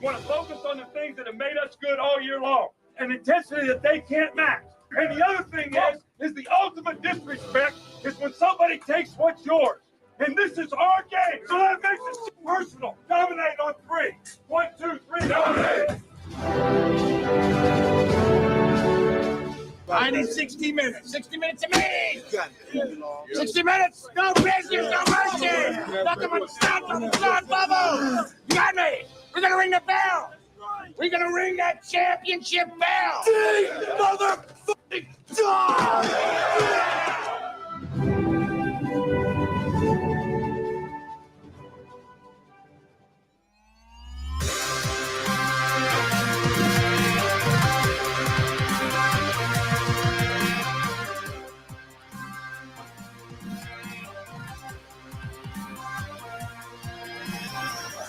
want to focus on the things that have made us good all year long, an intensity that they can't match. And the other thing is the ultimate disrespect is when somebody takes what's yours. And this is our game, so that makes it personal. Dominate on 3. 1, 2, 3, dominate. I need 60 minutes. 60 minutes to me. 60 minutes. No business, no mercy. Nothing but stop bubble. You got me. We're going to ring the bell. We're going to ring that championship bell. Ding, motherfucking dog.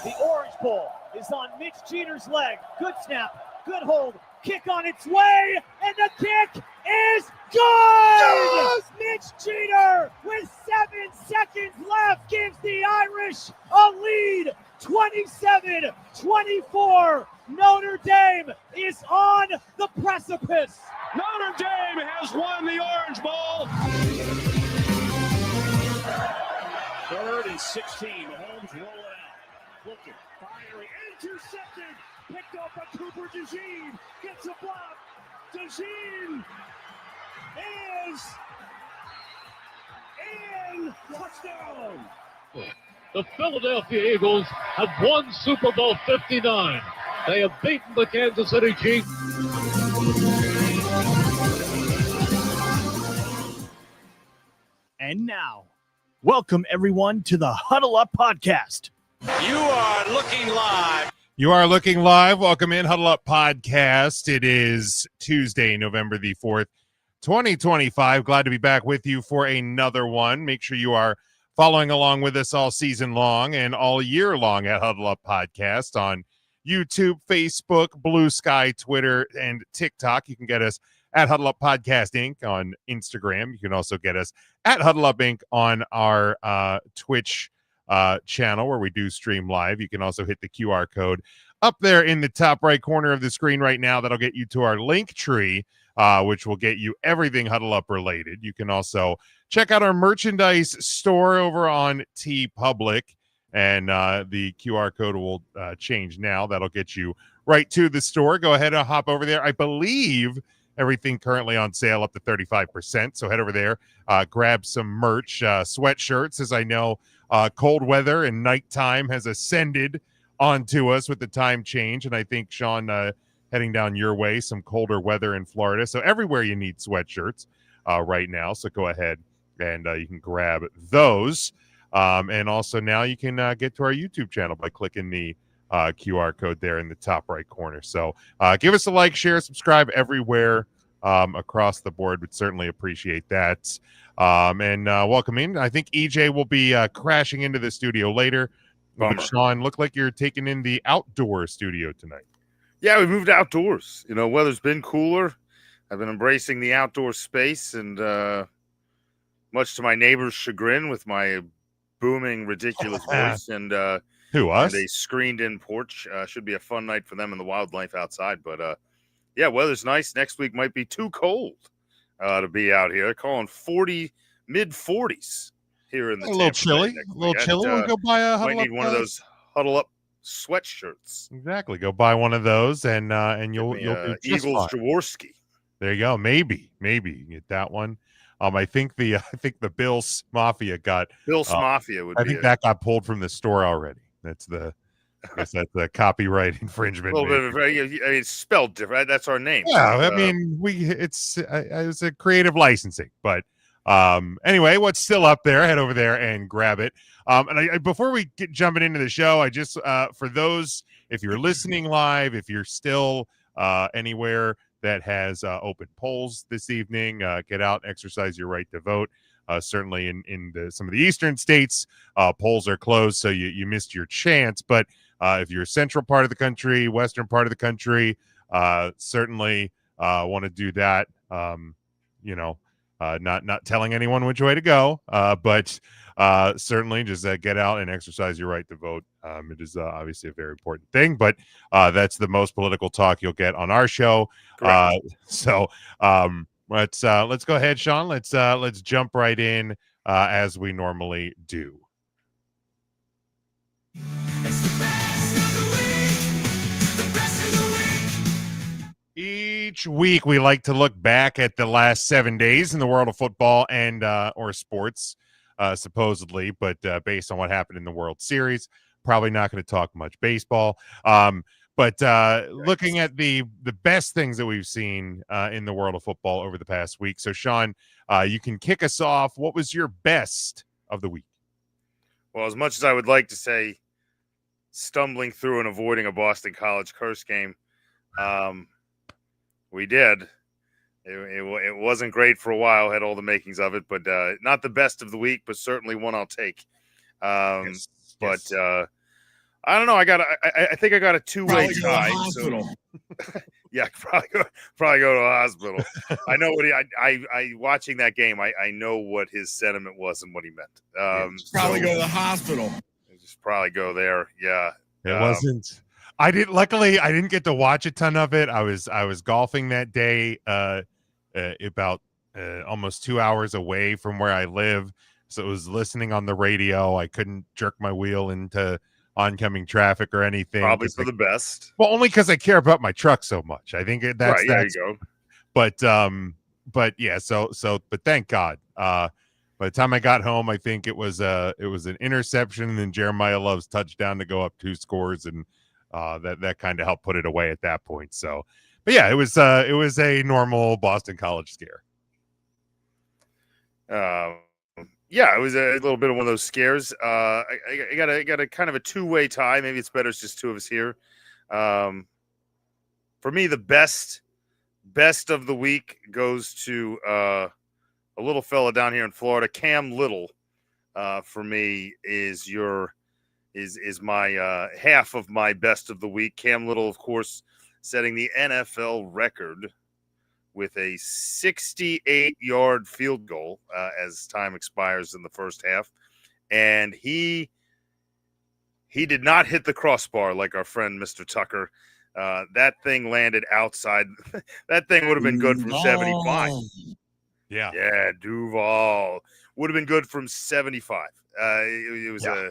The Orange Bowl is on Mitch Jeter's leg. Good snap, good hold, kick on its way, and the kick is good! Yes! Mitch Jeter, with 7 seconds left, gives the Irish a lead, 27-24. Notre Dame is on the precipice. Notre Dame has won the Orange Bowl. 3rd and 16. Mahomes roll it out. Looking, firing, intercepted. Picked up by Cooper DeJean. Gets a block. DeJean is in. Touchdown. The Philadelphia Eagles have won Super Bowl 59. They have beaten the Kansas City Chiefs. And now, welcome everyone to the Huddle Up Podcast. You are looking live. You are looking live. Welcome in, Huddle Up Podcast. It is Tuesday, November the 4th, 2025. Glad to be back with you for another one. Make sure you are following along with us all season long and all year long at Huddle Up Podcast on YouTube, Facebook, Blue Sky, Twitter, and TikTok. You can get us at Huddle Up Podcast Inc. on Instagram. You can also get us at Huddle Up Inc. on our Twitch channel where we do stream live. You can also hit the QR code up there in the top right corner of the screen right now. That'll get you to our link tree, which will get you everything Huddle Up related. You can also check out our merchandise store over on TeePublic, and the QR code will change now. That'll get you right to the store. Go ahead and hop over there. I believe everything currently on sale up to 35%. So head over there, grab some merch, sweatshirts, as I know cold weather and nighttime has ascended onto us with the time change. And I think, Sean, heading down your way, some colder weather in Florida. So everywhere you need sweatshirts right now. So go ahead and you can grab those. And also now you can get to our YouTube channel by clicking the QR code there in the top right corner. So give us a like, share, subscribe everywhere across the board. Would certainly appreciate that. And welcome in. I think EJ will be crashing into the studio later. But Sean, look like you're taking in the outdoor studio tonight. Yeah, we moved outdoors. You know, weather's been cooler. I've been embracing the outdoor space, and much to my neighbor's chagrin, with my booming, ridiculous voice and who us? And a screened-in porch. Should be a fun night for them and the wildlife outside. But yeah, weather's nice. Next week might be too cold to be out here. They're calling mid 40s here in the a little chilly. A little chilly. We'll go buy a Huddle might Up. need one of those Huddle Up sweatshirts. Exactly. Go buy one of those, and you'll do just Eagles fine. Jaworski. There you go. Maybe you can get that one. I think the Bills Mafia got Bills Mafia would. I think that got pulled from the store already. I guess that's the copyright infringement. A little bit of, it's spelled different. That's our name. Yeah, I mean, it's a creative licensing, but anyway, what's still up there? Head over there and grab it. And before we get jumping into the show, I just for those, if you're listening live, if you're still anywhere that has open polls this evening, get out, exercise your right to vote. Certainly in some of the eastern states, polls are closed, so you missed your chance. But if you're central part of the country, western part of the country, certainly want to do that. Not telling anyone which way to go, but certainly just get out and exercise your right to vote. It is obviously a very important thing, but that's the most political talk you'll get on our show. So let's go ahead, Sean. Let's jump right in as we normally do. Each week, we like to look back at the last 7 days in the world of football and or sports, supposedly, but based on what happened in the World Series, probably not going to talk much baseball. But looking at the best things that we've seen in the world of football over the past week. So, Sean, you can kick us off. What was your best of the week? Well, as much as I would like to say stumbling through and avoiding a Boston College curse game, we did. It wasn't great for a while, had all the makings of it, but not the best of the week, but certainly one I'll take. Yes. I don't know. I think I got a two-way tie. So, yeah, probably go to a hospital. I know what I watching that game. I know what his sentiment was and what he meant. Probably go to the hospital. Just probably go there. Yeah, it wasn't. Luckily, I didn't get to watch a ton of it. I was golfing that day, about almost 2 hours away from where I live. So it was listening on the radio. I couldn't jerk my wheel into oncoming traffic or anything. Probably for the best. Well, only because I care about my truck so much. I think that's right. There you go. But yeah. But thank God. By the time I got home, I think it was an interception, and then Jeremiah Love's touchdown to go up 2 scores, and that kind of helped put it away at that point. So, but yeah, it was a normal Boston College scare. Yeah, it was a little bit of one of those scares. I got a kind of a two-way tie. Maybe it's better it's just two of us here. For me, the best of the week goes to a little fella down here in Florida, Cam Little. For me, is my half of my best of the week. Cam Little, of course, setting the NFL record with a 68-yard field goal as time expires in the first half. And he did not hit the crossbar like our friend Mr. Tucker. That thing landed outside. That thing would have been good from 75. Yeah, Duval. Would have been good from 75. It was a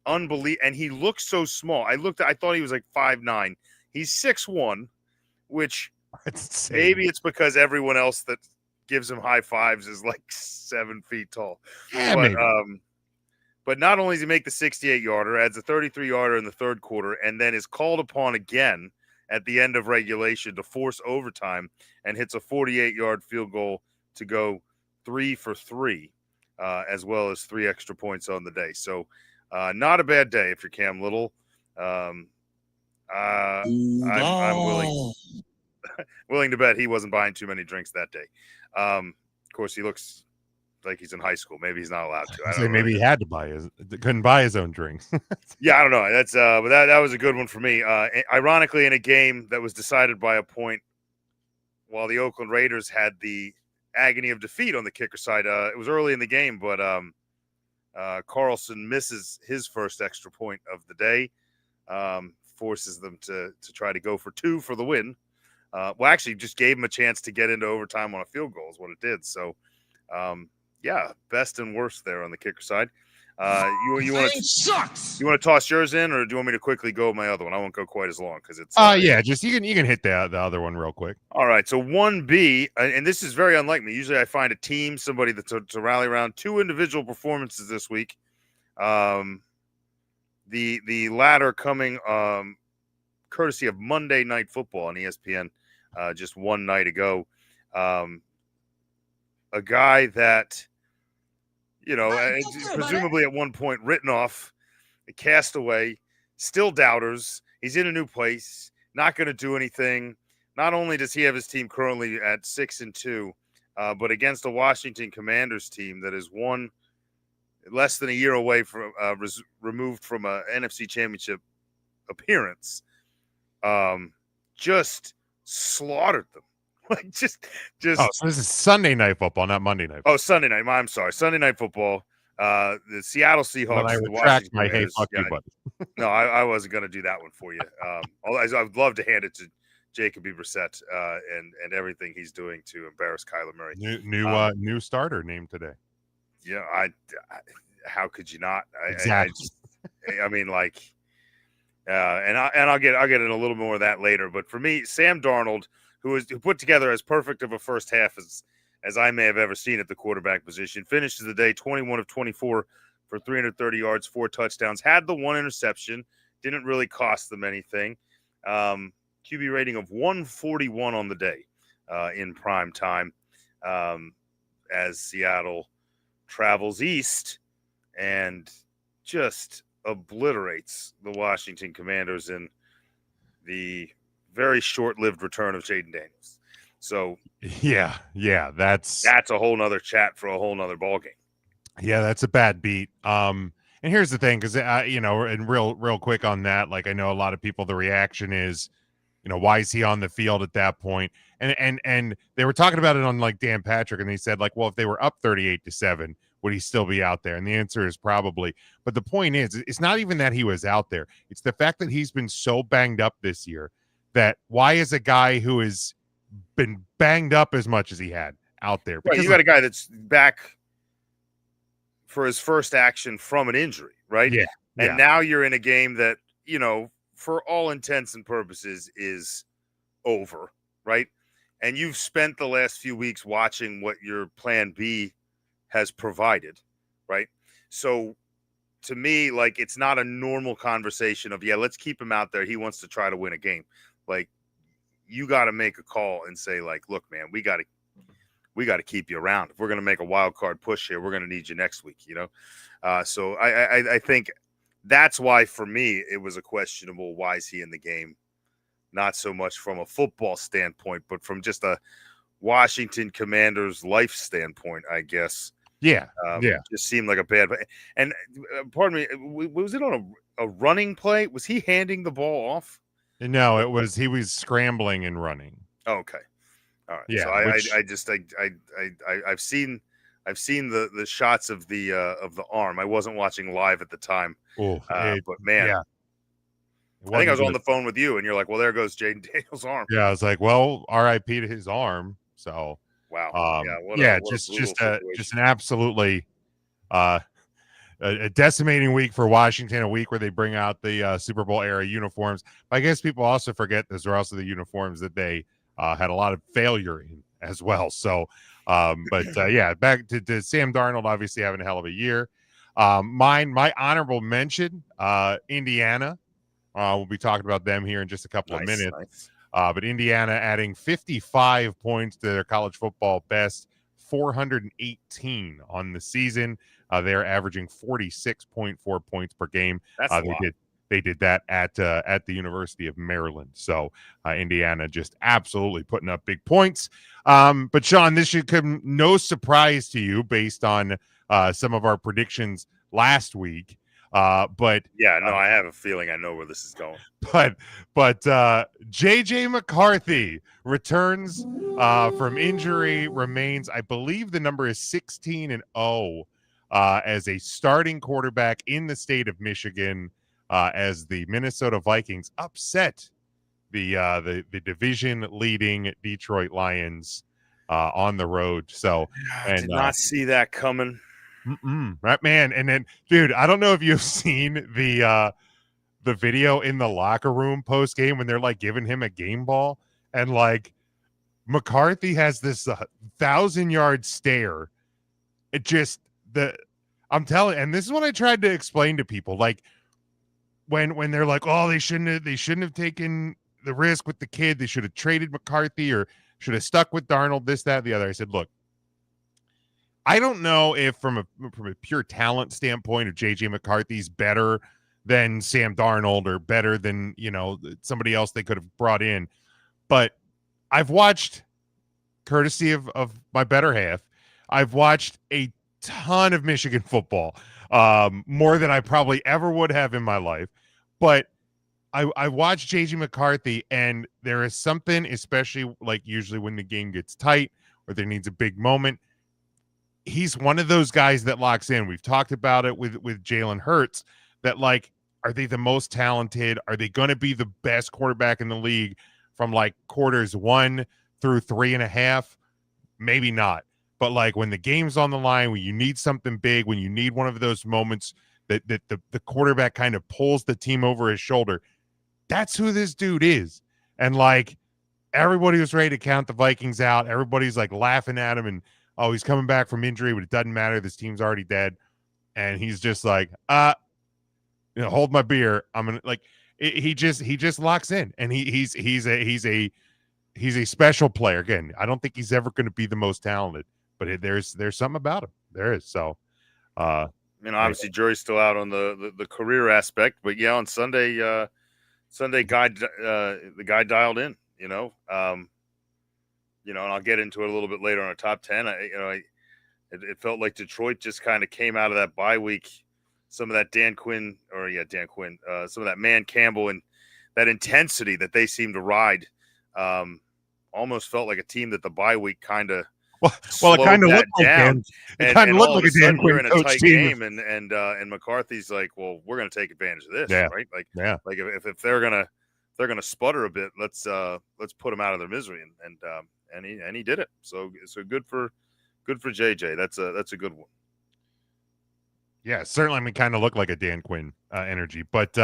unbelievable. And he looked so small. I thought he was like 5'9". He's 6'1", which maybe it's because everyone else that gives him high fives is like 7 feet tall. Yeah, but not only does he make the 68-yarder, adds a 33-yarder in the third quarter, and then is called upon again at the end of regulation to force overtime and hits a 48-yard field goal to go 3 for 3, as well as 3 extra points on the day. So not a bad day if you're Cam Little. I'm willing to bet he wasn't buying too many drinks that day. Of course, he looks like he's in high school. Maybe he's not allowed to. I don't know. Maybe he had to couldn't buy his own drinks. Yeah, I don't know. That's but that was a good one for me. Ironically, in a game that was decided by a point, while the Oakland Raiders had the agony of defeat on the kicker side. It was early in the game, but Carlson misses his first extra point of the day, forces them to try to go for 2 for the win. Well, actually, just gave him a chance to get into overtime on a field goal is what it did. So, yeah, best and worst there on the kicker side. You want to toss yours in, or do you want me to quickly go with my other one? I won't go quite as long because it's yeah, just you can hit the other one real quick. All right, so 1B, and this is very unlike me. Usually, I find a team, somebody to rally around. 2 individual performances this week. The latter coming courtesy of Monday Night Football on ESPN, just one night ago. A guy that, presumably at one point written off, a castaway, still doubters. He's in a new place, not going to do anything. Not only does he have his team currently at 6-2, but against a Washington Commanders team that is less than a year away from removed from a NFC Championship appearance, just slaughtered them Like just. Oh, so this is Sunday Night Football, not Monday Night Football. Oh, Sunday night. I'm sorry, Sunday Night Football. The Seattle Seahawks. But I the retract Washington my hey, Commanders. fuck you, buddy. No, I wasn't going to do that one for you. Although I'd love to hand it to Jacoby Brissett and everything he's doing to embarrass Kyler Murray. New starter named today. Yeah, I how could you not? Exactly. I mean, like, and I'll get in a little more of that later. But for me, Sam Darnold, who put together as perfect of a first half as I may have ever seen at the quarterback position, finishes the day 21 of 24 for 330 yards, 4 touchdowns. Had the 1 interception, didn't really cost them anything. QB rating of 141 on the day in prime time as Seattle travels east and just obliterates the Washington Commanders in the very short-lived return of Jaden Daniels. So yeah, that's a whole nother chat for a whole nother ballgame. Yeah, that's a bad beat. And here's the thing, because and real quick on that, like I know a lot of people, the reaction is, why is he on the field at that point? And they were talking about it on like Dan Patrick, and they said like, well, if they were up 38-7, would he still be out there? And the answer is probably. But the point is, it's not even that he was out there. It's the fact that he's been so banged up this year that why is a guy who has been banged up as much as he had out there? Because you got a guy that's back for his first action from an injury, right? Yeah. And now you're in a game that, for all intents and purposes is over, right? And you've spent the last few weeks watching what your plan B has provided, right? So to me, like, it's not a normal conversation of, let's keep him out there. He wants to try to win a game. Like, you got to make a call and say, like, look, man, we got to keep you around. If we're going to make a wild card push here, we're going to need you next week, So I think that's why, for me, it was a questionable, why is he in the game? Not so much from a football standpoint, but from just a Washington Commanders life standpoint, I guess. Yeah. Just seemed like a bad – and pardon me, was it on a running play? Was he handing the ball off? No, he was scrambling and running. Okay. All right. Yeah. So I've seen the shots of the arm. I wasn't watching live at the time. But man, yeah. I think I was on the phone with you, and you're like, "Well, there goes Jaden Daniels' arm." Yeah, I was like, "Well, R.I.P. to his arm." So wow. Just an absolutely a decimating week for Washington, a week where they bring out the Super Bowl era uniforms. But I guess people also forget those are also the uniforms that they had a lot of failure in as well. So, back to Sam Darnold, obviously having a hell of a year. My honorable mention, Indiana. We'll be talking about them here in just a couple of minutes. Nice. But Indiana adding 55 points to their college football best, 418 on the season. They're averaging 46.4 points per game. That's a lot. They did that at the University of Maryland. So Indiana just absolutely putting up big points. But Sean, this should come no surprise to you based on some of our predictions last week. I have a feeling I know where this is going. But JJ McCarthy returns from injury, remains, I believe the number is 16-0 as a starting quarterback in the state of Michigan. As the Minnesota Vikings upset the division leading Detroit Lions on the road. So did not see that coming. Right, man. And then, dude, I don't know if you've seen the video in the locker room post game when they're like giving him a game ball, and like McCarthy has this 1,000-yard stare. It just I'm telling, and this is what I tried to explain to people, like when they're like, oh, they shouldn't have taken the risk with the kid. They should have traded McCarthy or should have stuck with Darnold, this, that, the other. I said, look, I don't know if from a pure talent standpoint, if JJ McCarthy's better than Sam Darnold or better than, somebody else they could have brought in. But I've watched, courtesy of my better half, I've watched a ton of Michigan football, more than I probably ever would have in my life. But I watched JJ McCarthy, and there is something, especially like usually when the game gets tight or there needs a big moment. He's one of those guys that locks in. We've talked about it with Jalen Hurts, that like, are they the most talented? Are they going to be the best quarterback in the league from like quarters 1 through 3.5? Maybe not. But like when the game's on the line, when you need something big, when you need one of those moments that the quarterback kind of pulls the team over his shoulder, that's who this dude is. And like everybody was ready to count the Vikings out. Everybody's like laughing at him and, oh, he's coming back from injury, but it doesn't matter. This team's already dead. And he's just like, hold my beer. I'm gonna like he just locks in, and he's a special player. Again, I don't think he's ever going to be the most talented, but there's something about him. There is. So obviously jury's still out on the career aspect, but yeah, on Sunday, the guy dialed in, and I'll get into it a little bit later on our top 10. It felt like Detroit just kind of came out of that bye week. Some of that Dan Quinn, some of that Man Campbell and that intensity that they seemed to ride, almost felt like a team that the bye week kind of it kind of looked like Dan. It kind of looked like a Dan Quinn in a tight game, and McCarthy's like, well, we're going to take advantage of this, right? Like, like if they're gonna sputter a bit, let's put them out of their misery, and he did it. So good for JJ. That's a good one. Yeah, certainly. I mean, kind of looked like a Dan Quinn energy, but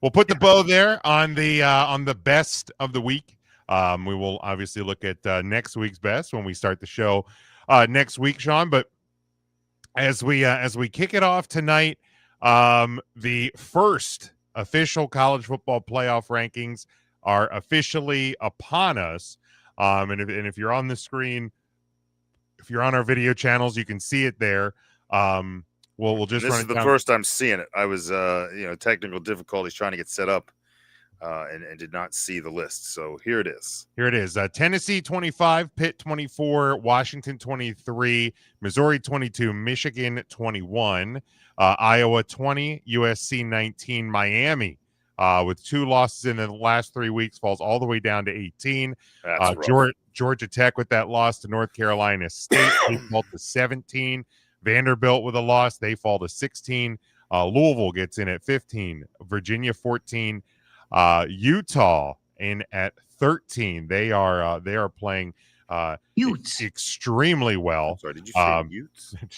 we'll put the bow there on the best of the week. We will obviously look at next week's best when we start the show next week, Sean. But as we kick it off tonight, the first official college football playoff rankings are officially upon us. And if you're on the screen, if you're on our video channels, you can see it there. We'll just. This is the first I'm seeing it. I was, technical difficulties trying to get set up, and did not see the list. So here it is. Here it is. Tennessee 25, Pitt 24, Washington 23, Missouri 22, Michigan 21, Iowa 20, USC 19, Miami with 2 losses in the last 3 weeks falls all the way down to 18. Georgia Tech with that loss to North Carolina State, they fall to 17. Vanderbilt with a loss, they fall to 16. Louisville gets in at 15. Virginia 14. Utah in at 13. They are playing extremely well. Sorry, did you say Utes? Did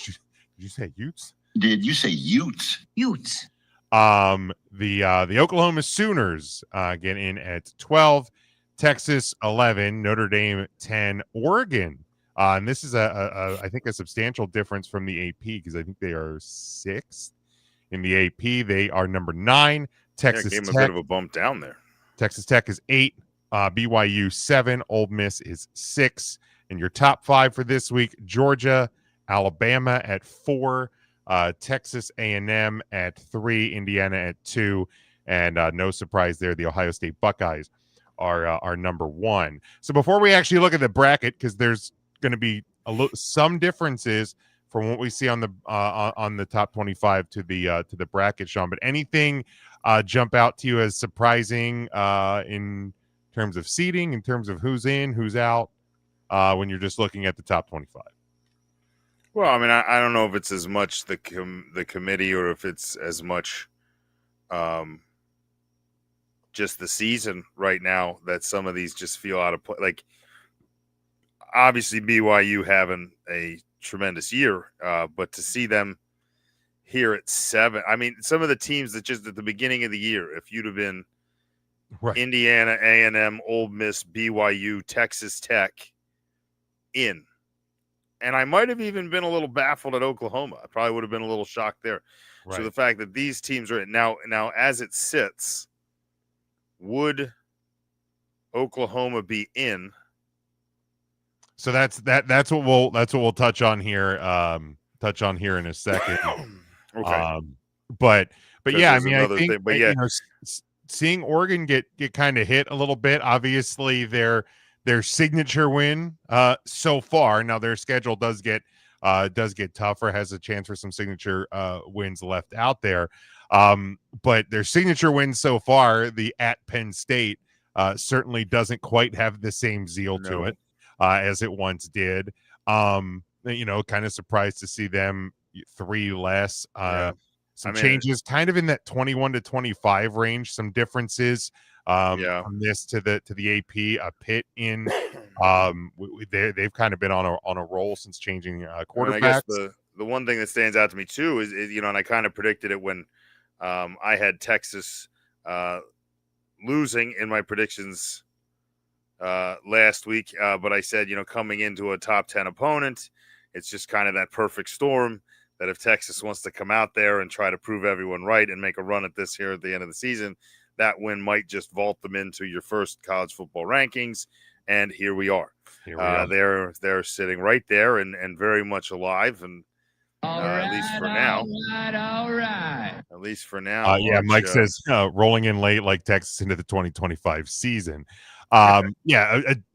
you say Utes? Did you say Utes? Utes. The Oklahoma Sooners get in at 12. Texas 11. Notre Dame 10. Oregon. And this is I think a substantial difference from the AP, because I think they are 6th in the AP. They are number 9. Texas gave Tech them a bit of a bump down there. Texas Tech is 8. BYU 7. Ole Miss is 6. And your top 5 for this week: Georgia, Alabama at 4, Texas A&M at 3, Indiana at 2, and no surprise there, the Ohio State Buckeyes are number 1. So before we actually look at the bracket, because there's going to be some differences from what we see on the top 25 to the bracket, Sean. But anything jump out to you as surprising in terms of seeding, in terms of who's in, who's out, when you're just looking at the top 25? Well, I mean, I don't know if it's as much the committee or if it's as much just the season right now that some of these just feel out of play. Like, obviously BYU having a tremendous year, but to see them here at 7, I mean, some of the teams that just at the beginning of the year, if you'd have been Indiana, A&M, Ole Miss, BYU, Texas Tech in, and I might have even been a little baffled at Oklahoma. I probably would have been a little shocked there. Right. So the fact that these teams are now as it sits, would Oklahoma be in? So that's what we'll touch on here. In a second. Okay. But yeah, I mean, I think thing, but yeah, seeing Oregon get kind of hit a little bit. Obviously, their signature win so far. Now their schedule does get tougher. Has a chance for some signature wins left out there. But their signature win so far, the at Penn State, certainly doesn't quite have the same zeal to it as it once did. Kind of surprised to see them 3 less. Some changes kind of in that 21 to 25 range, some differences from this to the AP. Pitt in they've kind of been on a roll since changing quarterbacks. I guess the one thing that stands out to me too is and I kind of predicted it when I had Texas losing in my predictions last week, but I said, coming into a top 10 opponent, it's just kind of that perfect storm that if Texas wants to come out there and try to prove everyone right and make a run at this here at the end of the season, that win might just vault them into your first college football rankings. And here we are. They're sitting right there and very much alive. And at least for now. At least for now. Mike says rolling in late like Texas into the 2025 season. A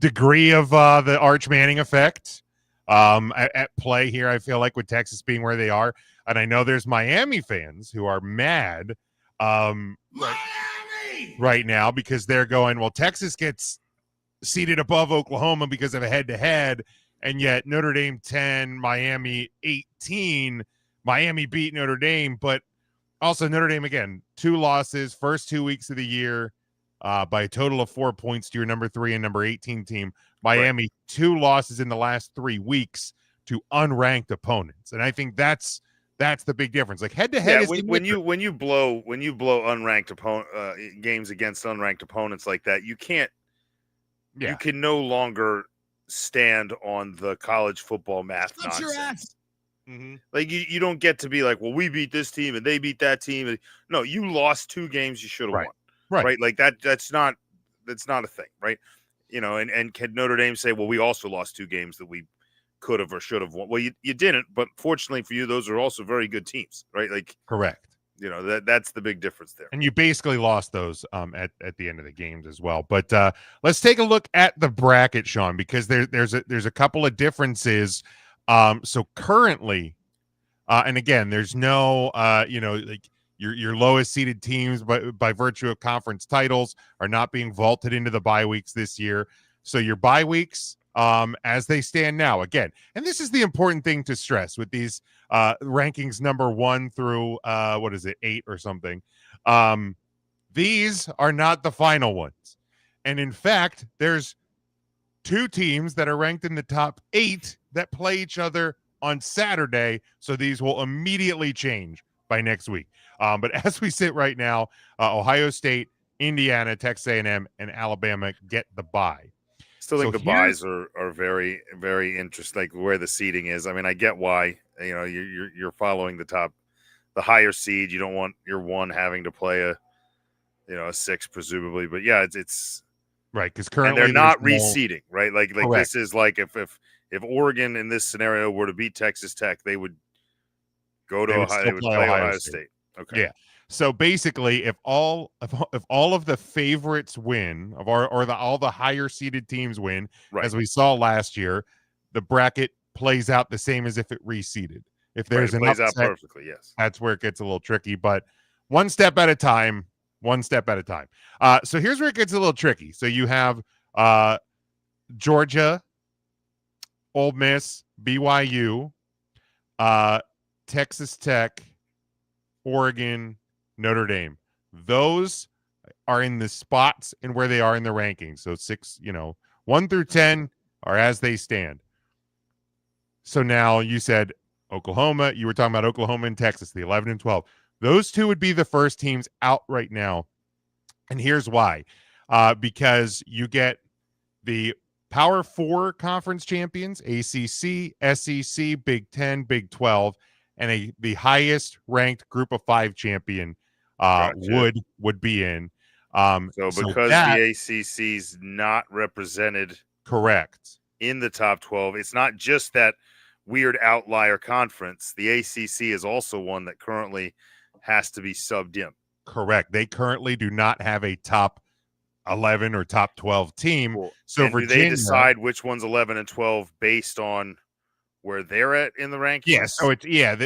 degree of the Arch Manning effect at play here, I feel like, with Texas being where they are. And I know there's Miami fans who are mad right now because they're going, well, Texas gets seated above Oklahoma because of a head-to-head, and yet Notre Dame 10, Miami 18. Miami beat Notre Dame, but also Notre Dame, again, 2 losses, first 2 weeks of the year by a total of 4 points to your number 3 and number 18 team. Miami, 2 losses in the last 3 weeks to unranked opponents. And I think that's the big difference. Like head-to-head is when you blow unranked games against unranked opponents like that, you can't you can no longer stand on the college football math nonsense. Like you don't get to be like, well, we beat this team and they beat that team. No, you lost 2 games you should have won. Right. Like that's not a thing, right? And can Notre Dame say, well, we also lost 2 games that we could have or should have won? Well, you didn't, but fortunately for you, those are also very good teams, right? Like correct. That's the big difference there. And you basically lost those at the end of the games as well. But let's take a look at the bracket, Sean, because there's a couple of differences. So currently, and again, there's no like your lowest seeded teams by virtue of conference titles are not being vaulted into the bye weeks this year. So your bye weeks, as they stand now, again, and this is the important thing to stress with these rankings number 1 through 8 or something. These are not the final ones. And in fact, there's 2 teams that are ranked in the top 8 that play each other on Saturday. So these will immediately change by next week. But as we sit right now, Ohio State, Indiana, Texas A&M, and Alabama get the bye. Still think the buys are very, very interesting, like where the seeding is. I mean, I get why, you're following the higher seed. You don't want your 1 having to play a 6 presumably, but yeah, it's right. Cause currently they're not reseeding, right? Like this is like if Oregon in this scenario were to beat Texas Tech, they would go to Ohio. They would play Ohio State. Okay. Yeah. So basically, if all of the favorites win, all the higher seeded teams win, as we saw last year, the bracket plays out the same as if it reseeded. If there's an upset, out perfectly, yes, that's where it gets a little tricky. But one step at a time. So here's where it gets a little tricky. So you have Georgia, Ole Miss, BYU, Texas Tech, Oregon, Notre Dame. Those are in the spots and where they are in the rankings. So 1 through 10 are as they stand. So now you said Oklahoma, you were talking about Oklahoma and Texas, the 11 and 12. Those 2 would be the first teams out right now. And here's why. Because you get the Power 4 conference champions, ACC, SEC, Big 10, Big 12, and the highest ranked group of 5 champion would be in. So because the ACC's not represented correct in the top 12, it's not just that weird outlier conference. The ACC is also one that currently has to be subbed in. Correct. They currently do not have a top 11 or top 12 team. Cool. So and Virginia, do they decide which one's 11 and 12 based on where they're at in the rankings? Yeah.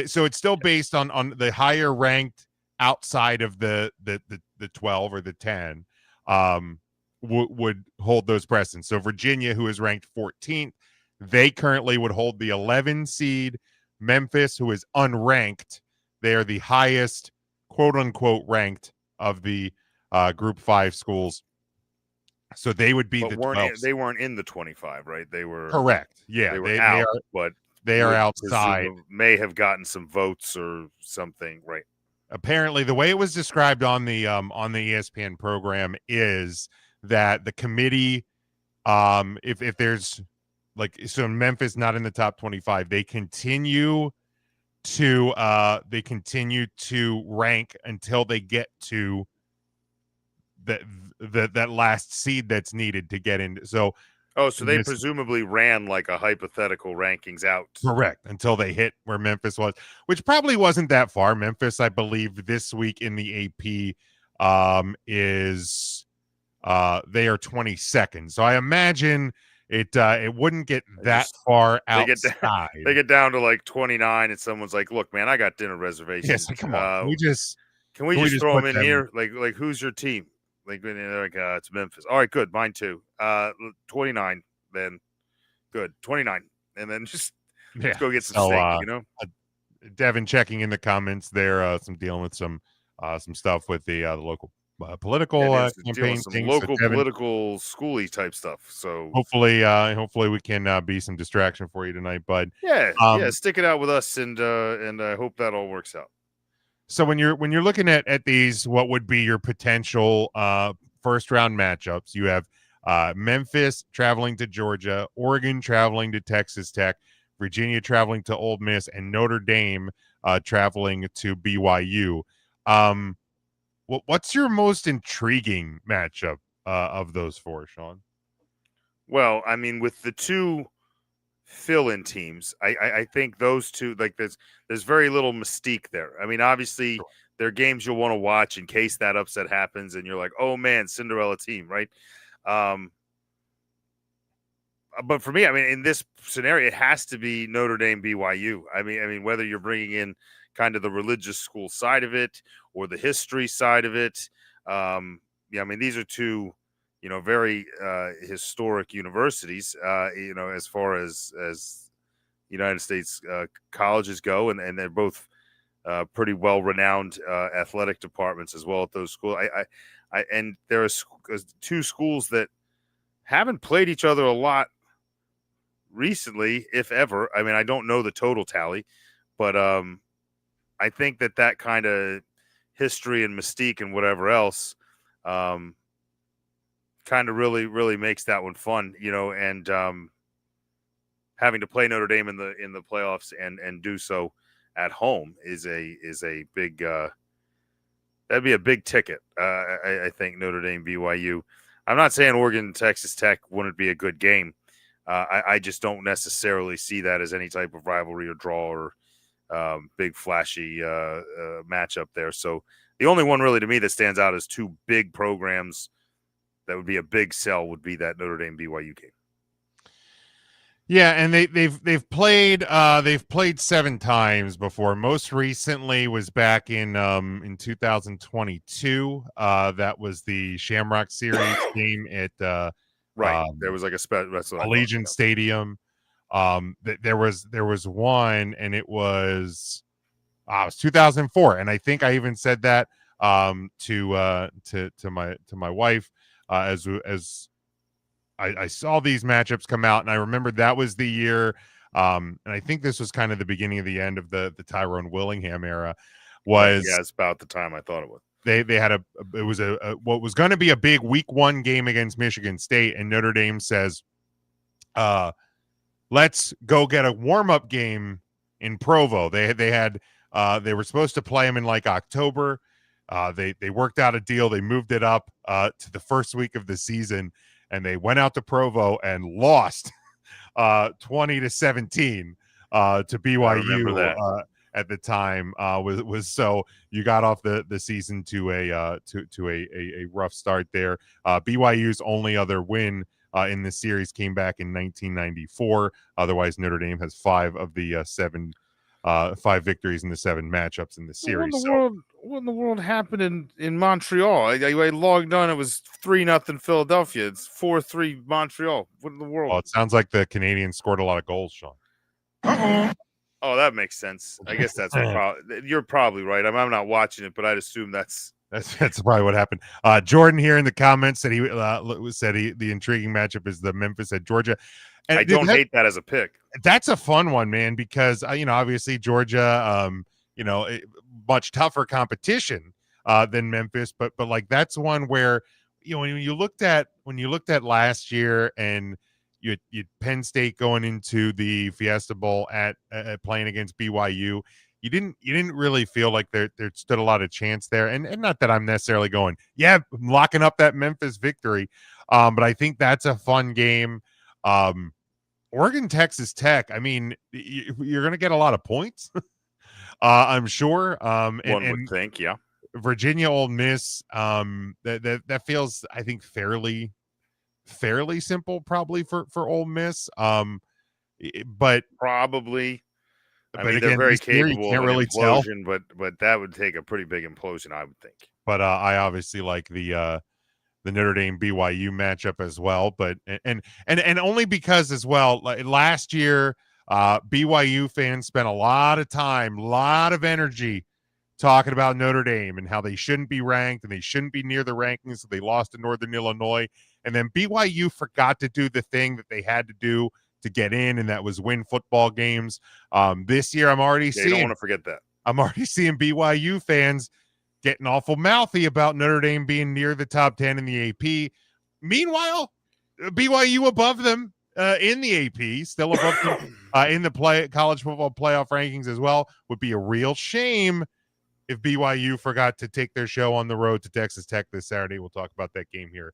So it's still based on the higher ranked outside of the 12 or the 10 would hold those precedents. So Virginia, who is ranked 14th, they currently would hold the 11 seed. Memphis, who is unranked, they are the highest, quote unquote, ranked of the Group 5 schools. So they would be But the 12. they weren't in the 25, right? They were correct. Yeah, They were out, but they are would outside. may have gotten some votes or something, right? Apparently, the way it was described on the ESPN program is that the committee, if there's like, so Memphis not in the top 25, they continue to rank until they get to that last seed that's needed to get in. So so they presumably ran like a hypothetical rankings out. Correct, until they hit where Memphis was, which probably wasn't that far. Memphis, I believe, this week in the AP is they are 22nd. So I imagine it wouldn't get that far outside. They get down to like 29, and someone's like, "Look, man, I got dinner reservations. Yes, come on. Can we just throw them in here? Like who's your team? Like, they're like, it's Memphis. All right, good. Mine too. 29, then good. 29, and then just let's go get some steak. You know, Devin checking in the comments there. Some dealing with some stuff with the local political campaign, some local political schooly type stuff. So hopefully we can be some distraction for you tonight. But stick it out with us, and I hope that all works out. So when you're looking at these, what would be your potential first round matchups? You have Memphis traveling to Georgia, Oregon traveling to Texas Tech, Virginia traveling to Ole Miss, and Notre Dame traveling to BYU. What's your most intriguing matchup of those four, Sean? Well, I mean, with the two fill-in teams, I think those two, like, there's very little mystique there. I mean, obviously, they're games you'll want to watch in case that upset happens, and you're like, oh man, Cinderella team, right? But for me, I mean, in this scenario, it has to be Notre Dame BYU. I mean, whether you're bringing in kind of the religious school side of it or the history side of it, I mean, these are two, very historic universities, as far as United States colleges go, and they're both pretty well-renowned athletic departments as well at those schools. And there are two schools that haven't played each other a lot recently, if ever. I mean, I don't know the total tally, but I think that kind of history and mystique and whatever else kind of really makes that one fun, and having to play Notre Dame in the playoffs and do so at home is a big that'd be a big ticket. I think Notre Dame BYU. I'm not saying Oregon Texas Tech wouldn't be a good game. I just don't necessarily see that as any type of rivalry or draw or big flashy matchup there. So the only one really to me that stands out as two big programs that would be a big sell would be that Notre Dame BYU game. Yeah, and they've played 7 times before. Most recently was back in 2022. That was the Shamrock Series game at right. There was like a Allegiant Stadium. There was one, and it was 2004, and I think I even said that to my wife as I saw these matchups come out, and I remember that was the year, and I think this was kind of the beginning of the end of the Tyrone Willingham era. It's about the time I thought it was. They had it was what was going to be a big week 1 game against Michigan State, and Notre Dame says, let's go get a warm-up game in Provo. They were supposed to play them in like October. They worked out a deal. They moved it up to the first week of the season, and they went out to Provo and lost 20-17 to BYU at the time. Was so you got off the season to a rough start there. BYU's only other win in the series came back in 1994. Otherwise, Notre Dame has 5 of the 7 5 victories in the 7 matchups in the series. What in the world happened in Montreal? I logged on. It was 3-0 Philadelphia. It's 4-3 Montreal. What in the world? Well, it sounds like the Canadians scored a lot of goals, Sean. Oh, that makes sense. I guess that's you're probably right. I'm not watching it, but I'd assume that's probably what happened. Jordan here in the comments said the intriguing matchup is the Memphis at Georgia. And I don't hate that as a pick. That's a fun one, man, because obviously Georgia, much tougher competition than Memphis, but like that's one where when you looked at last year and you Penn State going into the Fiesta Bowl at playing against BYU, you didn't really feel like there stood a lot of chance there, and not that I'm necessarily going, I'm locking up that Memphis victory, but I think that's a fun game. Oregon, Texas Tech. I mean, you're going to get a lot of points, I'm sure. One would think, yeah. Virginia, Ole Miss. That feels, I think, fairly simple, probably for Ole Miss. But probably. I mean, again, they're very capable. You can't of really implosion, tell. But that would take a pretty big implosion, I would think. But I obviously like the Notre Dame BYU matchup as well, but and only because as well, like last year, BYU fans spent a lot of time, a lot of energy talking about Notre Dame and how they shouldn't be ranked and they shouldn't be near the rankings. So they lost to Northern Illinois, and then BYU forgot to do the thing that they had to do to get in, and that was win football games. This year, I'm already seeing. Don't want to forget that. I'm already seeing BYU fans getting awful mouthy about Notre Dame being near the top 10 in the AP. Meanwhile, BYU above them in the AP, still above them in the college football playoff rankings as well. Would be a real shame if BYU forgot to take their show on the road to Texas Tech this Saturday. We'll talk about that game here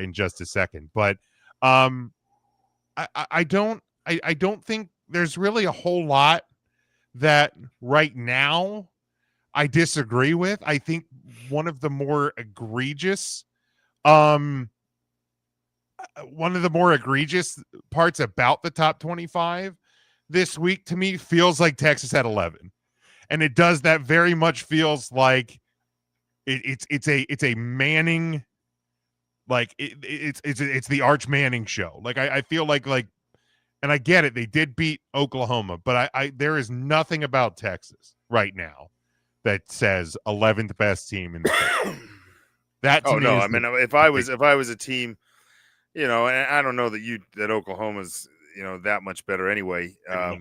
in just a second. But I don't think there's really a whole lot that right now I disagree with. I think one of the more egregious parts about the top 25 this week to me feels like Texas at 11. And it does, that very much feels like it's a Manning, like it's the Arch Manning show. Like I feel like, and I get it, they did beat Oklahoma, but I there is nothing about Texas right now that says 11th best team in the country. That to me I mean, if I was a team, and I don't know that Oklahoma's that much better anyway. I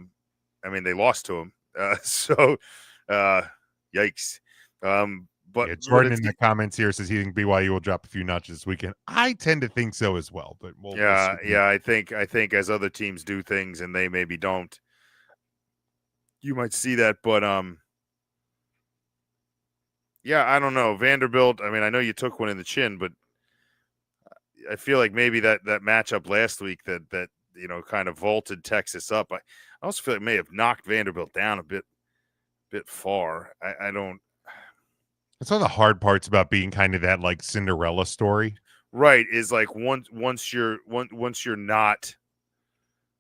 mean, they lost to them, so yikes. But Jordan in the comments here says he thinks BYU will drop a few notches this weekend. I tend to think so as well, but we'll see. I think as other teams do things and they maybe don't, you might see that, but I don't know. Vanderbilt, I mean, I know you took one in the chin, but I feel like maybe that matchup last week that kind of vaulted Texas up. I also feel like it may have knocked Vanderbilt down a bit far. I don't. That's one of the hard parts about being kind of that like Cinderella story. Right, is like once you're not,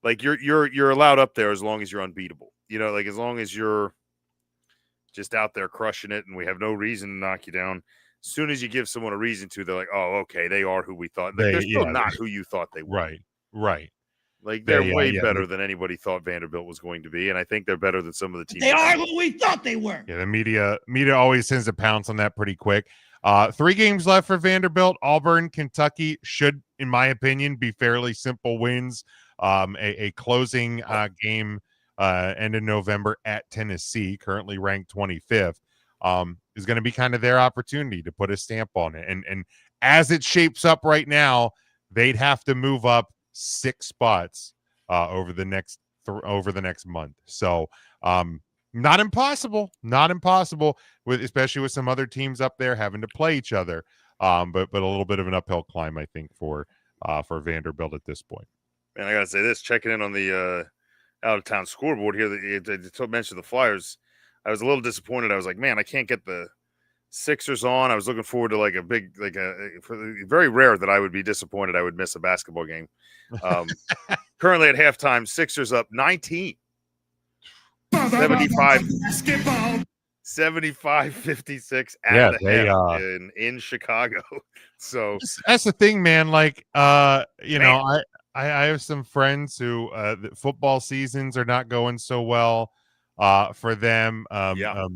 like you're allowed up there as long as you're unbeatable. Like as long as you're just out there crushing it and we have no reason to knock you down. As soon as you give someone a reason to, they're like, oh, okay, they are who we thought. Like, they're still not who you thought they were. Right. Like they're way better than anybody thought Vanderbilt was going to be, and I think they're better than some of the teams. They are who we thought they were. Yeah, the media always tends to pounce on that pretty quick. 3 games left for Vanderbilt. Auburn, Kentucky should, in my opinion, be fairly simple wins. A closing game end of November at Tennessee, currently ranked 25th, is going to be kind of their opportunity to put a stamp on it. And as it shapes up right now, they'd have to move up 6 spots over the next month. So not impossible, especially with some other teams up there having to play each other. But a little bit of an uphill climb, I think, for Vanderbilt at this point. And I gotta say this, checking in on the out of town scoreboard here, they mentioned the Flyers. I was a little disappointed. I was like, man, I can't get the Sixers on. I was looking forward to very rare that I would be disappointed I would miss a basketball game. Currently at halftime, Sixers up 19. 75-56 at Yeah, the they half in Chicago. So that's the thing, man. Like, you Man. know, I have some friends who the football seasons are not going so well for them. Yeah.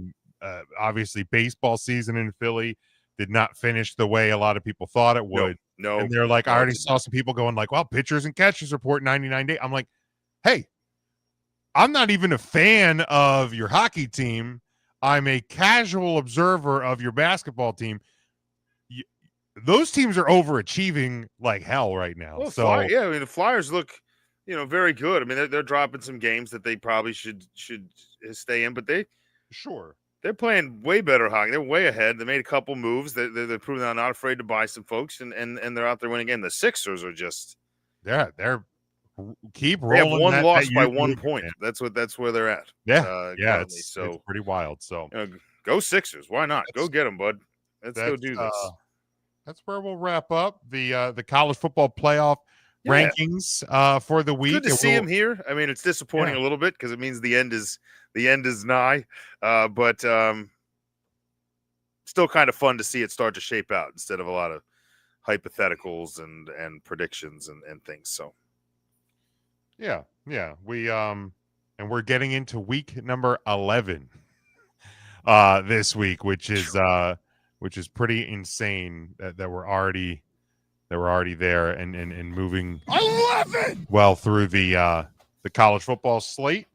Obviously, baseball season in Philly did not finish the way a lot of people thought it would. No. And they're like, I it already did saw not. some people going like, well, pitchers and catchers report 99 days. I'm like, hey, I'm not even a fan of your hockey team. I'm a casual observer of your basketball team. Those teams are overachieving like hell right now. Well, So I mean, the Flyers look, very good. I mean, they're dropping some games that they probably should stay in, but sure. they're playing way better hockey. They're way ahead. They made a couple moves. They're proving they're not afraid to buy some folks, and they're out there winning game. The Sixers are just They're keep they have rolling. one loss by youth 1 movement, point. man. That's where they're at. Yeah, currently. it's So pretty wild. So go Sixers. Why not? Go get them, bud. Let's go do this. That's where we'll wrap up the college football playoff rankings for the week. Good to see him here. I mean, it's disappointing a little bit because it means the end is nigh. But still kind of fun to see it start to shape out instead of a lot of hypotheticals and predictions and things. So yeah, we and we're getting into week number 11 this week, which is pretty insane that we're already there and moving 11 well through the college football slate.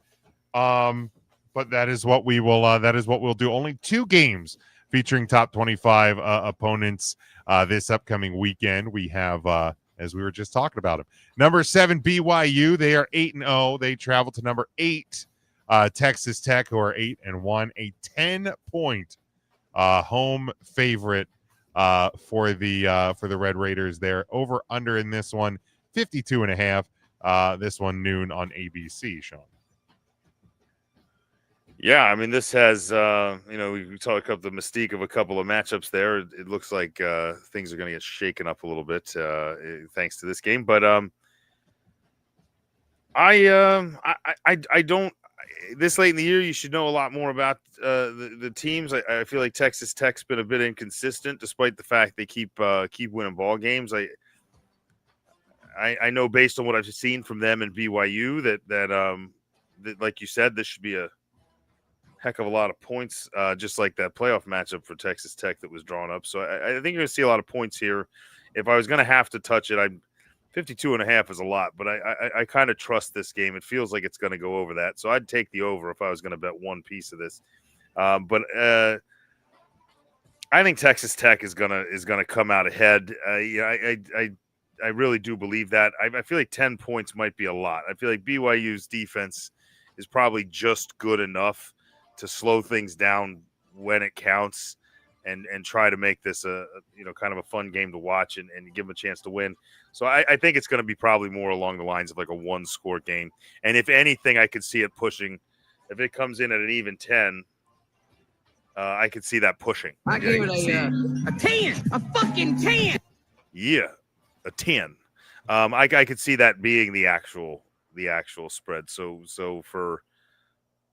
But that is what we'll do. Only 2 games featuring top 25 opponents this upcoming weekend. We have as we were just talking about them. Number 7 BYU, they are 8-0. They travel to number 8 Texas Tech, who are 8-1, a 10-point home favorite for the Red Raiders. They're over under in this one, 52.5. This one noon on ABC, Sean. Yeah, I mean, this has, we talked about the mystique of a couple of matchups there. It looks like things are going to get shaken up a little bit thanks to this game. But I don't. This late in the year, you should know a lot more about the teams. I feel like Texas Tech's been a bit inconsistent, despite the fact they keep winning ball games. I know based on what I've seen from them and BYU that like you said, this should be a heck of a lot of points, just like that playoff matchup for Texas Tech that was drawn up. So I think you're going to see a lot of points here. If I was going to have to touch it, 52.5 is a lot, but I kind of trust this game. It feels like it's going to go over that. So I'd take the over if I was going to bet one piece of this. But I think Texas Tech is gonna come out ahead. I really do believe that. I feel like 10 points might be a lot. I feel like BYU's defense is probably just good enough to slow things down when it counts and try to make this a kind of a fun game to watch and give them a chance to win. So I think it's going to be probably more along the lines of like a 1-score game. And if anything, I could see it pushing. If it comes in at an even 10, I could see that pushing. I give it a 10, a fucking 10. Yeah, a 10. I could see that being the actual spread. So for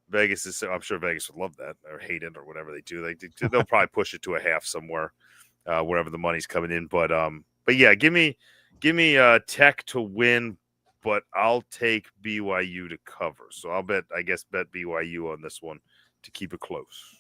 Vegas, I'm sure Vegas would love that or hate it or whatever they do. They'll probably push it to a half somewhere, wherever the money's coming in. But yeah, give me Tech to win, but I'll take BYU to cover. So I'll bet BYU on this one to keep it close.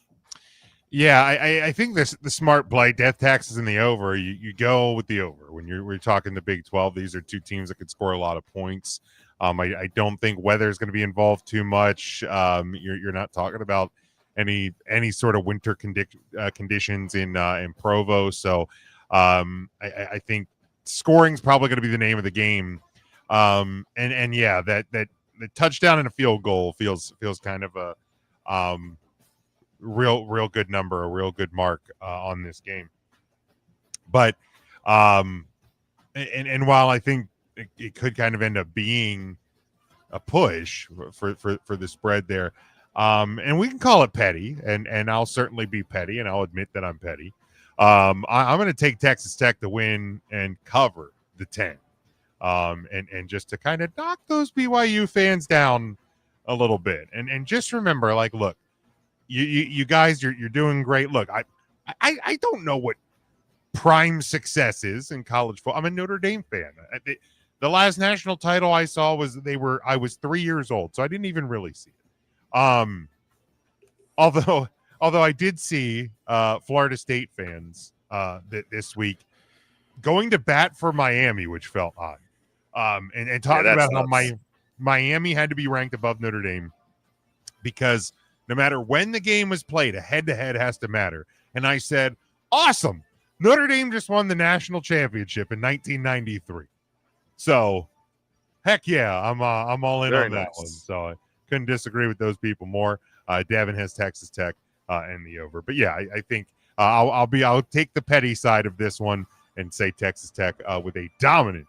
Yeah, I think the smart play, death taxes in the over. You go with the over when we're talking the Big 12. These are 2 teams that could score a lot of points. I don't think weather is going to be involved too much. You're not talking about any sort of winter conditions in Provo. So I think scoring is probably going to be the name of the game. And yeah, that the touchdown and a field goal feels kind of a real good number, a real good mark on this game. But and while I think it could kind of end up being a push for the spread there, and we can call it petty, and I'll certainly be petty, and I'll admit that I'm petty. I'm going to take Texas Tech to win and cover the 10, and just to kind of knock those BYU fans down a little bit. And just remember, like, look, you guys, you're doing great. Look, I don't know what prime success is in college football. I'm a Notre Dame fan. The last national title I saw was I was 3 years old, so I didn't even really see it. Although I did see Florida State fans this week going to bat for Miami, which felt odd. And talking about how Miami had to be ranked above Notre Dame because no matter when the game was played, a head-to-head has to matter. And I said, awesome. Notre Dame just won the national championship in 1993. So, heck yeah, I'm all in on that one. So I couldn't disagree with those people more. Devin has Texas Tech and the over. But yeah, I think I'll take the petty side of this one and say Texas Tech with a dominant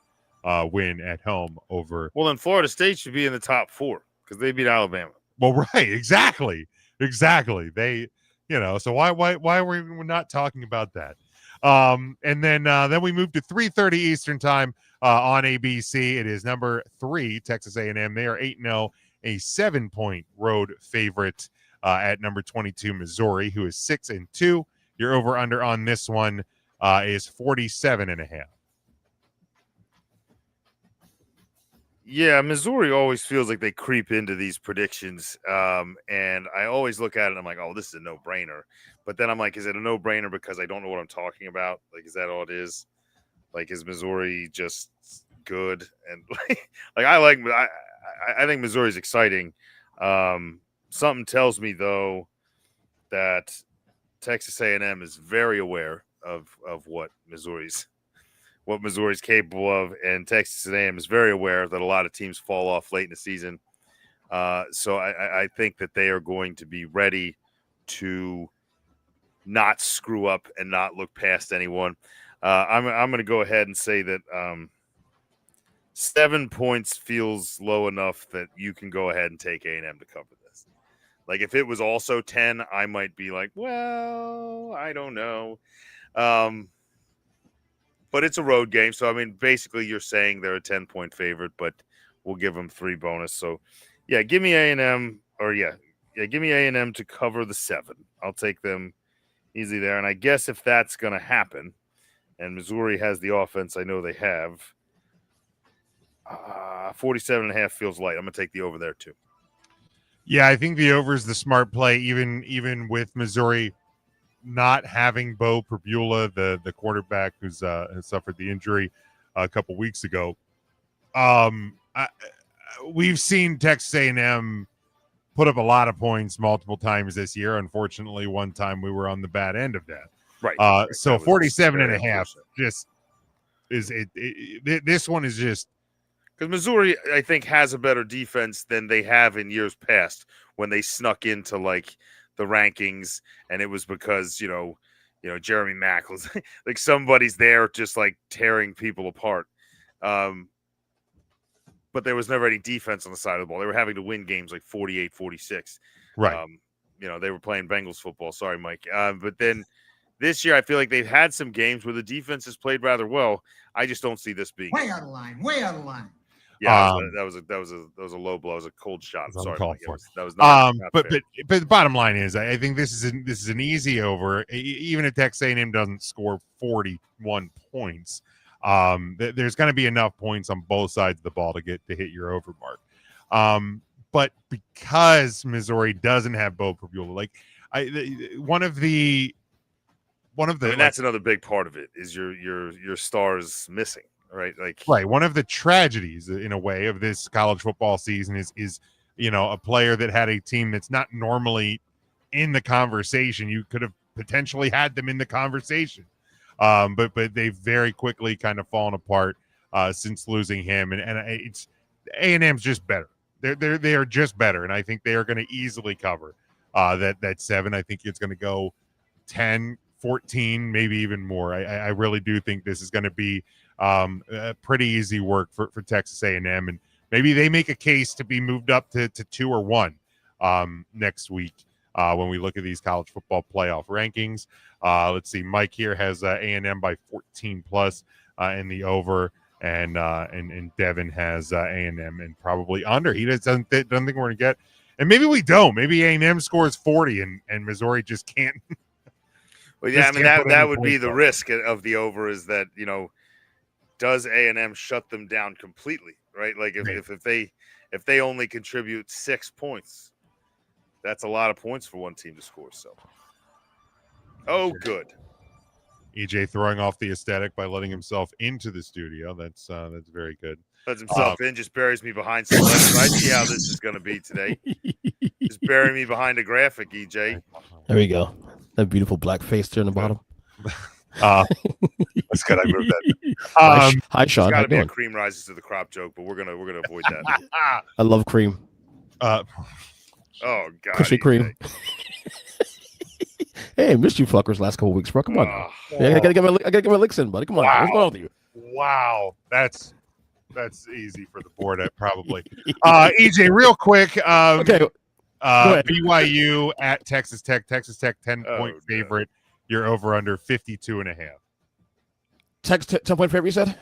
win at home over. Well, then Florida State should be in the top 4 because they beat Alabama. Well, right, exactly. They, so why are we not talking about that? And then we move to 3:30 Eastern time on ABC. It is number 3 Texas A&M. They are 8-0, a 7-point road favorite at number 22 Missouri, who is 6-2. Your over under on this one is 47.5. Yeah, Missouri always feels like they creep into these predictions. And I always look at it and I'm like, oh, this is a no-brainer. But then I'm like, is it a no-brainer because I don't know what I'm talking about? Like, is that all it is? Like, is Missouri just good? And I think Missouri's exciting. Something tells me, though, that Texas A&M is very aware of what Missouri's capable of, and Texas A&M is very aware that a lot of teams fall off late in the season. So I think that they are going to be ready to not screw up and not look past anyone. I'm going to go ahead and say that 7 points feels low enough that you can go ahead and take A&M to cover this. Like, if it was also 10, I might be like, well, I don't know. But it's a road game. So, I mean, basically you're saying they're a 10-point favorite, but we'll give them 3 bonus. So, yeah, give me A&M give me A&M to cover the 7. I'll take them easily there. And I guess if that's going to happen, and Missouri has the offense I know they have, 47.5 feels light. I'm going to take the over there too. Yeah, I think the over is the smart play, even with Missouri not having Bo Perbula, the quarterback who's has suffered the injury a couple weeks ago. We've seen Texas A&M put up a lot of points multiple times this year. Unfortunately, one time we were on the bad end of that. Right. So 47.5 just is it. This one is just because Missouri, I think, has a better defense than they have in years past when they snuck into like the rankings, and it was because Jeremy Mack was like somebody's there just like tearing people apart. But there was never any defense on the side of the ball. They were having to win games like 48-46. right. They were playing Bengals football. Sorry, Mike. But then this year, I feel like they've had some games where the defense has played rather well. I just don't see this being Way out of line. Way out of line. Yeah, that was a low blow. It was a cold shot. I'm sorry, Mike. That was not but the bottom line is, I think this is an easy over. Even if Texas A&M doesn't score 41 points, there's going to be enough points on both sides of the ball to hit your over mark. But because Missouri doesn't have Bo Perbula, that's another big part of it is your stars missing. Right. One of the tragedies in a way of this college football season is a player that had a team that's not normally in the conversation. You could have potentially had them in the conversation. But they've very quickly kind of fallen apart since losing him. And it's A&M's just better. They are just better. And I think they are going to easily cover that 7. I think it's going to go 10, 14, maybe even more. I really do think this is going to be pretty easy work for Texas A&M, and maybe they make a case to be moved up to 2 or 1 next week when we look at these college football playoff rankings. Let's see, Mike here has A&M by 14 plus in the over, and Devin has A&M and probably under. He doesn't think we're going to get, and maybe we don't. Maybe A&M scores 40 and Missouri just can't. Well, yeah, I mean that would be the up. risk of the over, is that, does A&M shut them down completely, right? Like if they only contribute 6 points, that's a lot of points for one team to score. So, good. EJ throwing off the aesthetic by letting himself into the studio. That's very good. Lets himself in, just buries me behind some letters. I see how this is going to be today. Just bury me behind a graphic, EJ. There we go. That beautiful black face there in the bottom. That's good. I moved that. Hi, Sean. Got How to be doing? a cream rises to the crop joke, but we're gonna avoid that. I love cream. Oh God, Krispy Kreme. Hey, missed you fuckers last couple weeks, bro. Come on. I gotta get my licks in, buddy. Come on. Wow. What's going on with you? Wow, that's easy for the board, probably. EJ, real quick. Okay. BYU at Texas Tech. Texas Tech 10-point favorite. You're over under 52.5. Tech 10-point favorite, you said?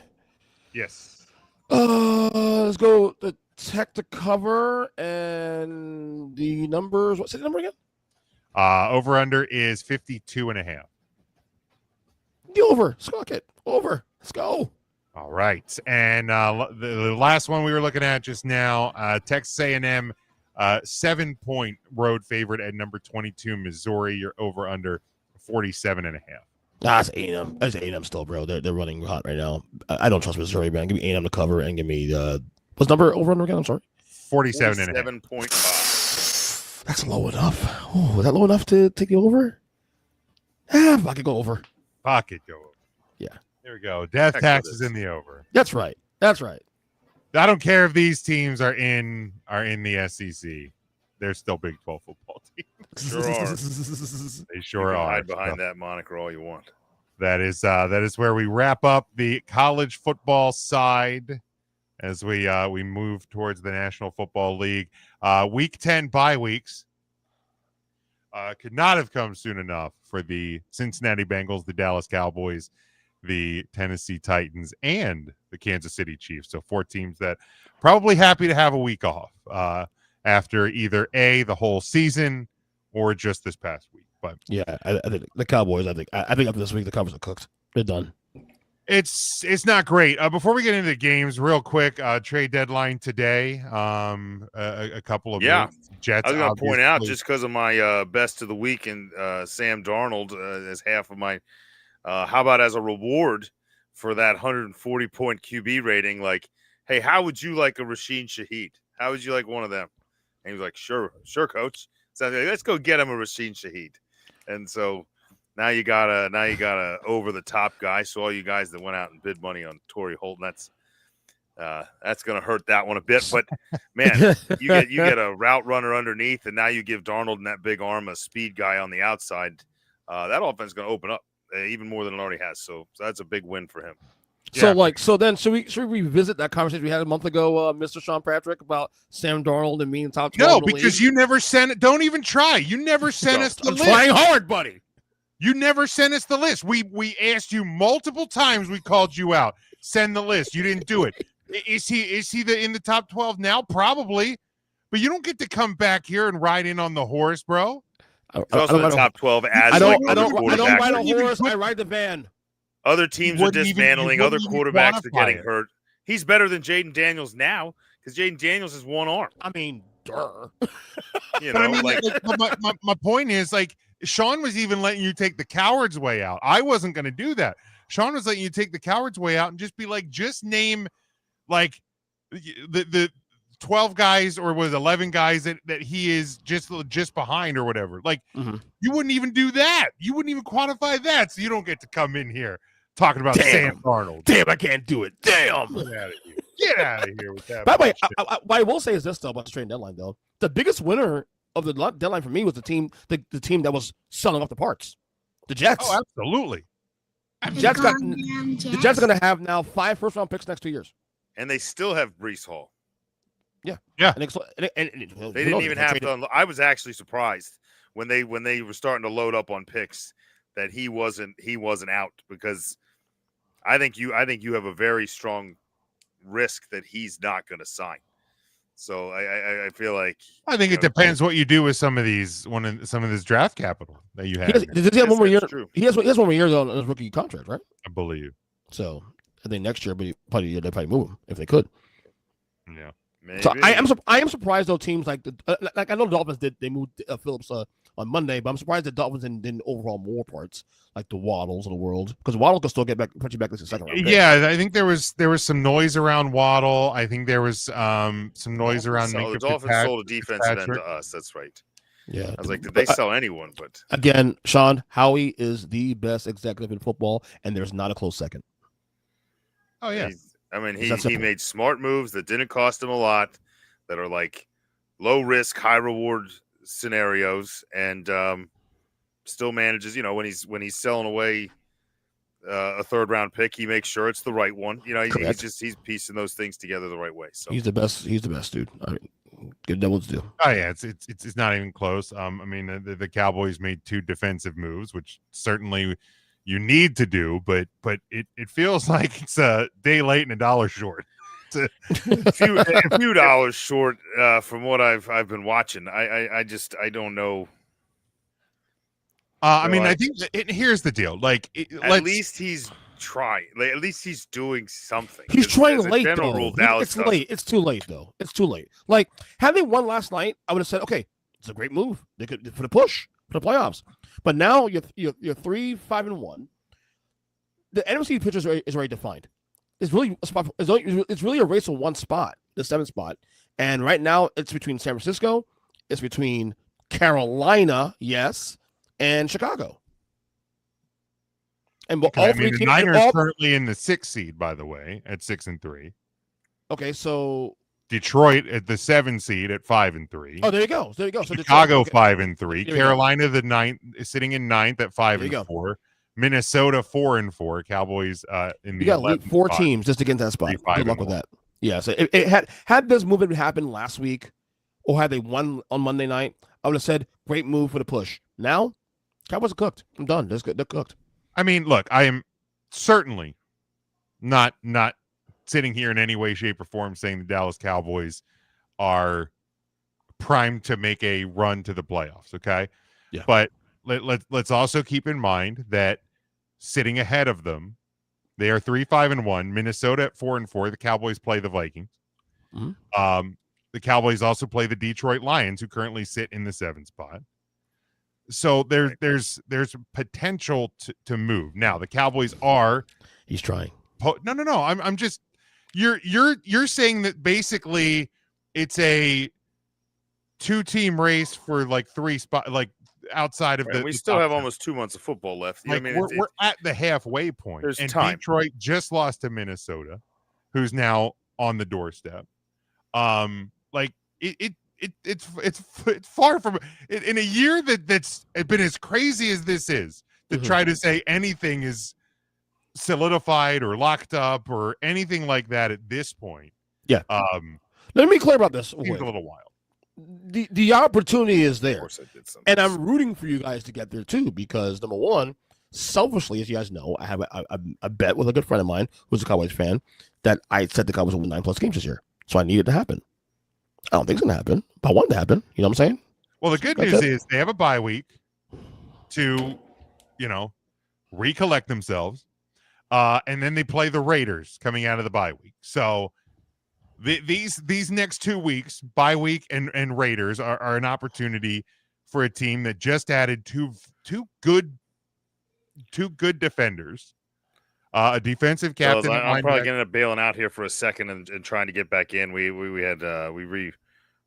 Yes. Let's go the Tech to cover, and the numbers. What's the number again? Over under is 52.5. The over. Squawk it. Over. Let's go. All right. And the last one we were looking at just now, Texas A&M 7-point road favorite at number 22, Missouri. You're over under 47.5. That's A&M. That's A&M still, bro. They're running hot right now. I don't trust Missouri, man. Give me A&M to cover and give me what's number over under again? I'm sorry. 47.5. 7.5. That's low enough. Oh, is that low enough to take the over? If I could go over. Pocket go over. Yeah. There we go. Death taxes in the over. That's right. That's right. I don't care if these teams are in the SEC. They're still Big 12 football teams. Sure are. They sure are. Hide behind that moniker all you want. That is where we wrap up the college football side as we move towards the National Football League. Week 10 bye weeks could not have come soon enough for the Cincinnati Bengals, the Dallas Cowboys, the Tennessee Titans, and the Kansas City Chiefs. So 4 teams that probably happy to have a week off after either the whole season or just this past week. But yeah, I think the Cowboys. I think after this week the Cowboys are cooked. They're done. It's not great. Before we get into the games, real quick, trade deadline today. A couple of Jets. I was going to point out, just because of my best of the week and Sam Darnold as half of my. How about as a reward for that 140-point QB rating? Like, hey, how would you like a Rasheen Shaheed? How would you like one of them? And he was like, sure, coach. So like, let's go get him a Rasheen Shaheed. And so now you got a over the top guy. So all you guys that went out and bid money on Torrey Holton, that's going to hurt that one a bit. But man, you get a route runner underneath, and now you give Darnold and that big arm a speed guy on the outside. That offense is going to open up even more than it already has. So that's a big win for him. So then should we revisit that conversation we had a month ago, Mr. Sean Patrick, about Sam Darnold and me in top 12? No, because you never sent it. Don't even try. You never sent us the list. Trying hard, buddy. You never sent us the list. We asked you multiple times. We called you out. Send the list. You didn't do it. Is he in the top 12 now? Probably. But you don't get to come back here and ride in on the horse, bro. He's also in the top 12 as I don't ride a horse. I ride the van. Other teams are dismantling. Other quarterbacks are getting hurt. He's better than Jaden Daniels now because Jaden Daniels has one arm. I mean, duh. You know, my point is, like, Sean was even letting you take the coward's way out. I wasn't going to do that. Sean was letting you take the coward's way out and just be like, just name like the 12 guys or was 11 guys that he is just behind or whatever. Like, you wouldn't even do that. You wouldn't even quantify that. So you don't get to come in here talking about Sam Darnold. Damn, I can't do it. Damn. Get out of here with that. By the way, what I will say is this, though, about the trade deadline, though. The biggest winner of the deadline for me was the team that was selling off the parts. The Jets. Oh, absolutely. The Jets are going to have now 5 first-round picks next 2 years. And they still have Breece Hall. Yeah. And they didn't even have to. I was actually surprised when they were starting to load up on picks that he wasn't out, because I think you have a very strong risk that he's not going to sign. So I feel like I think it depends what you do with some of these some of this draft capital that you have. Does he have one more year? True. He has one more year on his rookie contract, right? I believe. So I think next year, but they probably move him if they could. Yeah. Maybe. So I am surprised though teams like I know the Dolphins they moved Phillips on Monday, but I'm surprised the Dolphins didn't overhaul more parts like the Waddles of the world, because Waddle can still put you back this second round. Yeah, I think there was some noise around Waddle. I think there was some noise around the Dolphins sold a defensive end to us. That's right. Yeah, I was like, did they sell anyone? But again, Sean, Howie is the best executive in football, and there's not a close second. Oh yeah. He made smart moves that didn't cost him a lot, that are like low risk, high reward scenarios, and still manages. When he's selling away a third round pick, he makes sure it's the right one. He's piecing those things together the right way. So he's the best. He's the best, dude. I mean, good devils do. Oh yeah, it's not even close. The Cowboys made 2 defensive moves, which certainly you need to do, but it feels like it's a day late and $1 short. A few dollars short from what I've been watching. I don't know. I think here's the deal. At least he's trying. At least he's doing something. He's trying late though. Rule, it's late. It's too late though. It's too late. Like had they won last night, I would have said, okay, it's a great move. They could for the push for the playoffs. But now you're 3-5-1. The NFC picture is already defined. It's really a spot. It's really a race for one spot, the 7th spot. And right now, it's between San Francisco, it's between Carolina, yes, and Chicago. And all three the teams Niners are currently in the 6th seed, by the way, at 6-3. Okay, so Detroit at the 7th seed at 5-3. Oh, there you go. So Chicago Detroit, okay. 5-3. Carolina the 9th is sitting in 9th at 5-4. Minnesota 4-4. Cowboys in the you got 4 spot. teams just to get into that spot. Good luck with that. Yeah, so it had this movement happened last week, or had they won on Monday night, I would have said great move for the push. Now, Cowboys are cooked. I'm done. They're cooked. I mean, look, I am certainly not sitting here in any way, shape, or form saying the Dallas Cowboys are primed to make a run to the playoffs. Okay, yeah, but let's also keep in mind that sitting ahead of them, they are 3-5-1. Minnesota at 4-4. The Cowboys play the Vikings. Mm-hmm. The Cowboys also play the Detroit Lions, who currently sit in the 7th spot. So there's potential to move. Now the Cowboys are. He's trying. No. I'm just. You're saying that basically it's a 2-team race for like 3 spot, like outside of we still have almost 2 months of football left. Like we're at the halfway point. There's and time. Detroit just lost to Minnesota, who's now on the doorstep. It's far from in a year that's been as crazy as this is to try to say anything is solidified or locked up or anything like that at this point. Yeah. Let me be clear about this. Seems a little wild. The opportunity is there, and I'm something. rooting for you guys to get there too, because number one, selfishly, as you guys know, I have a bet with a good friend of mine who's a Cowboys fan that I said the Cowboys will win 9+ games this year, so I need it to happen. I don't think it's gonna happen, but I want it to happen. You know what I'm saying? Well, the good news is they have a bye week to, recollect themselves, and then they play the Raiders coming out of the bye week. So these next 2 weeks, bye week and Raiders, are an opportunity for a team that just added two good defenders, a defensive captain. So I'm probably going to end up bailing out here for a second and trying to get back in. We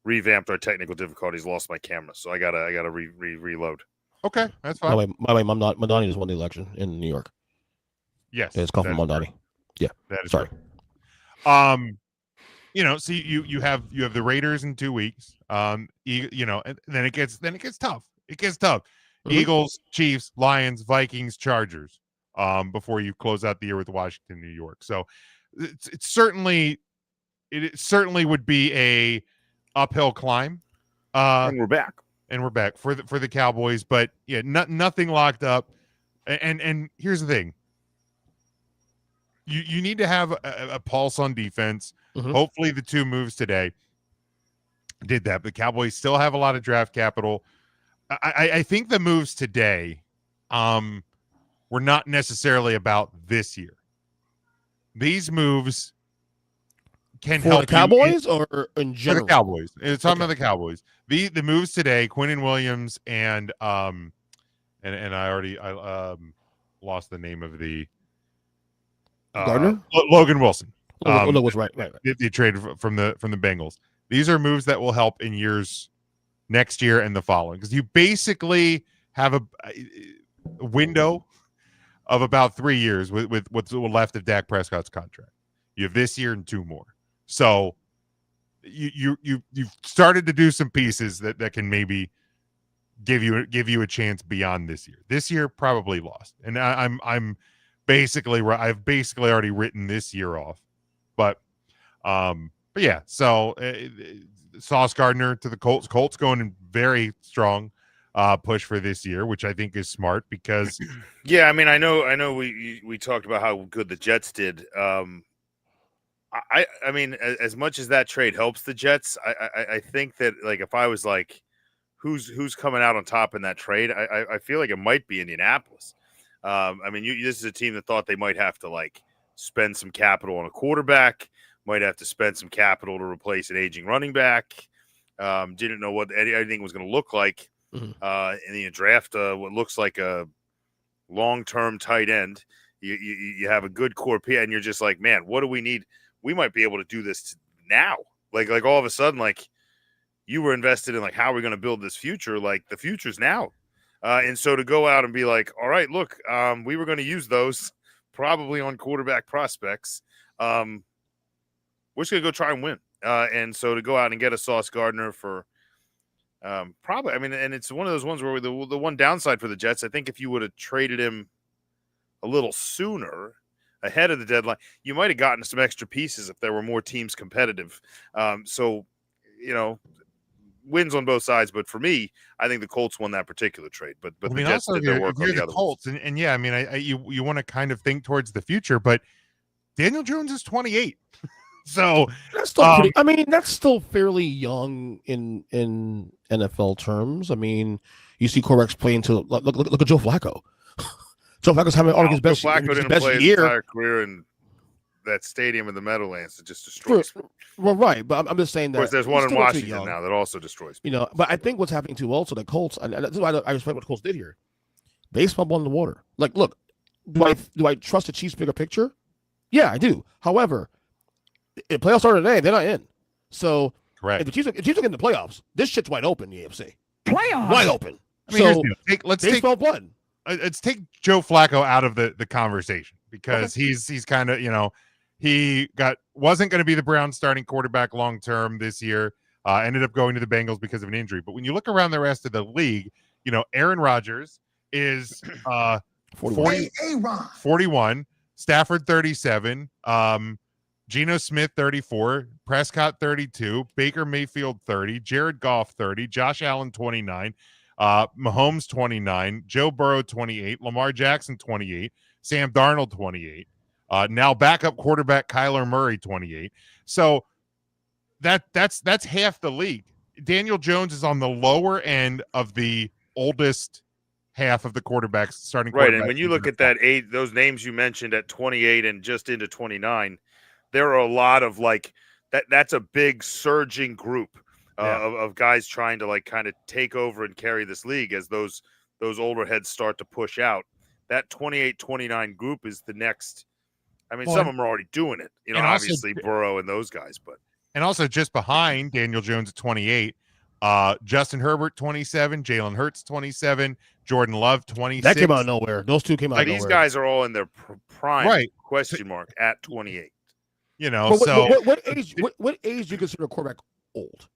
revamped our technical difficulties, lost my camera, so I gotta reload. Okay, that's fine. By the way, Mamdani just won the election in New York. Yes, it's called from Mamdani. Yeah, that is sorry. True. So you have the Raiders in 2 weeks. And then it gets tough. It gets tough. Mm-hmm. Eagles, Chiefs, Lions, Vikings, Chargers. Before you close out the year with Washington, New York. So it certainly would be a uphill climb. And we're back. For the Cowboys. But yeah, nothing locked up. And here's the thing. you need to have a pulse on defense. Mhm. Hopefully the 2 moves today did that. The Cowboys still have a lot of draft capital. I think the moves today were not necessarily about this year. These moves can For help the Cowboys or in for general? the Cowboys. It's talking Okay. about the Cowboys. The moves today, Quinnen Williams and I already lost the name of the Gardner? Logan Wilson. Logan was right. They traded from the Bengals. These are moves that will help in years next year and the following, because you basically have a window of about 3 years with what's left of Dak Prescott's contract. You have this year and 2 more. So you've started to do some pieces that can maybe give you a chance beyond this year. This year probably lost, and I've basically already written this year off. But yeah. So Sauce Gardner to the Colts. Colts going in very strong push for this year, which I think is smart because Yeah, I mean, I know we talked about how good the Jets did. I mean, as much as that trade helps the Jets, I think that, like, if I was like, who's coming out on top in that trade, I feel like it might be Indianapolis. I mean, this is a team that thought they might have to, like, spend some capital on a quarterback, might have to spend some capital to replace an aging running back. Didn't know what anything was going to look like in the draft. What looks like a long-term tight end. You have a good core P, and you're just like, man, what do we need? We might be able to do this now. Like all of a sudden, like, you were invested in, like, how are we going to build this future? Like, the future's now. And so to go out and be like, all right, look, we were going to use those probably on quarterback prospects. We're just going to go try and win. And so to go out and get a Sauce Gardner for probably, I mean, and it's one of those ones where the one downside for the Jets, I think if you would have traded him a little sooner ahead of the deadline, you might have gotten some extra pieces if there were more teams competitive. So, wins on both sides. But for me, I think the Colts won that particular trade. But I the mean, Jets also, did their work on the other Colts, ones. and yeah, I mean, you want to kind of think towards the future, but Daniel Jones is 28, so That's still pretty. I mean, that's still fairly young in NFL terms. I mean, you see quarterbacks playing to look at Joe Flacco. Joe Flacco's having his best, Joe Flacco didn't play his entire career in that stadium in the Meadowlands that just destroys. Well, right, but I'm just saying that. Of course, there's one in Washington now that also destroys people. But I think what's happening too also, the Colts, and that's why I respect what the Colts did here. Baseball on the water. Like, look, do I trust the Chiefs' bigger picture? Yeah, I do. However, if playoffs start today, they're not in. So, correct. If the Chiefs are getting the playoffs, this shit's wide open in the AFC. Playoffs Wide open. I mean, so let's take Joe Flacco out of the conversation, because he's kind of, he wasn't going to be the Browns starting quarterback long term this year. Ended up going to the Bengals because of an injury. But when you look around the rest of the league, Aaron Rodgers is 41, Stafford 37, Geno Smith 34, Prescott 32, Baker Mayfield 30, Jared Goff 30, Josh Allen 29, Mahomes 29, Joe Burrow 28, Lamar Jackson 28, Sam Darnold 28, now backup quarterback Kyler Murray 28. So that's half the league. Daniel Jones is on the lower end of the oldest half of the quarterbacks starting. Right, and when you look at those names you mentioned at 28 and just into 29, there are a lot of, like, that's a big surging group of guys trying to, like, kind of take over and carry this league as those older heads start to push out. That 28-29 group is the next. I mean, some of them are already doing it. Obviously Burrow and those guys, but also just behind Daniel Jones at 28, Justin Herbert 27, Jalen Hurts 27, Jordan Love 26. That came out of nowhere. Those two came out of nowhere. These guys are all in their prime, right? Question mark at 28. What age? What age do you consider a quarterback old?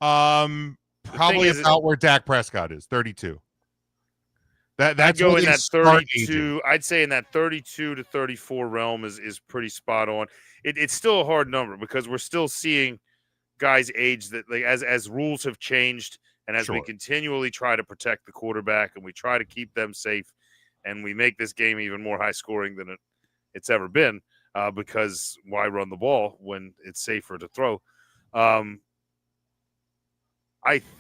Probably about where Dak Prescott is, 32. That's I'd go in that 32. I'd say in that 32 to 34 realm is pretty spot on. It's still a hard number because we're still seeing guys age that, like, as rules have changed and as we continually try to protect the quarterback and we try to keep them safe and we make this game even more high scoring than it's ever been, because why run the ball when it's safer to throw? I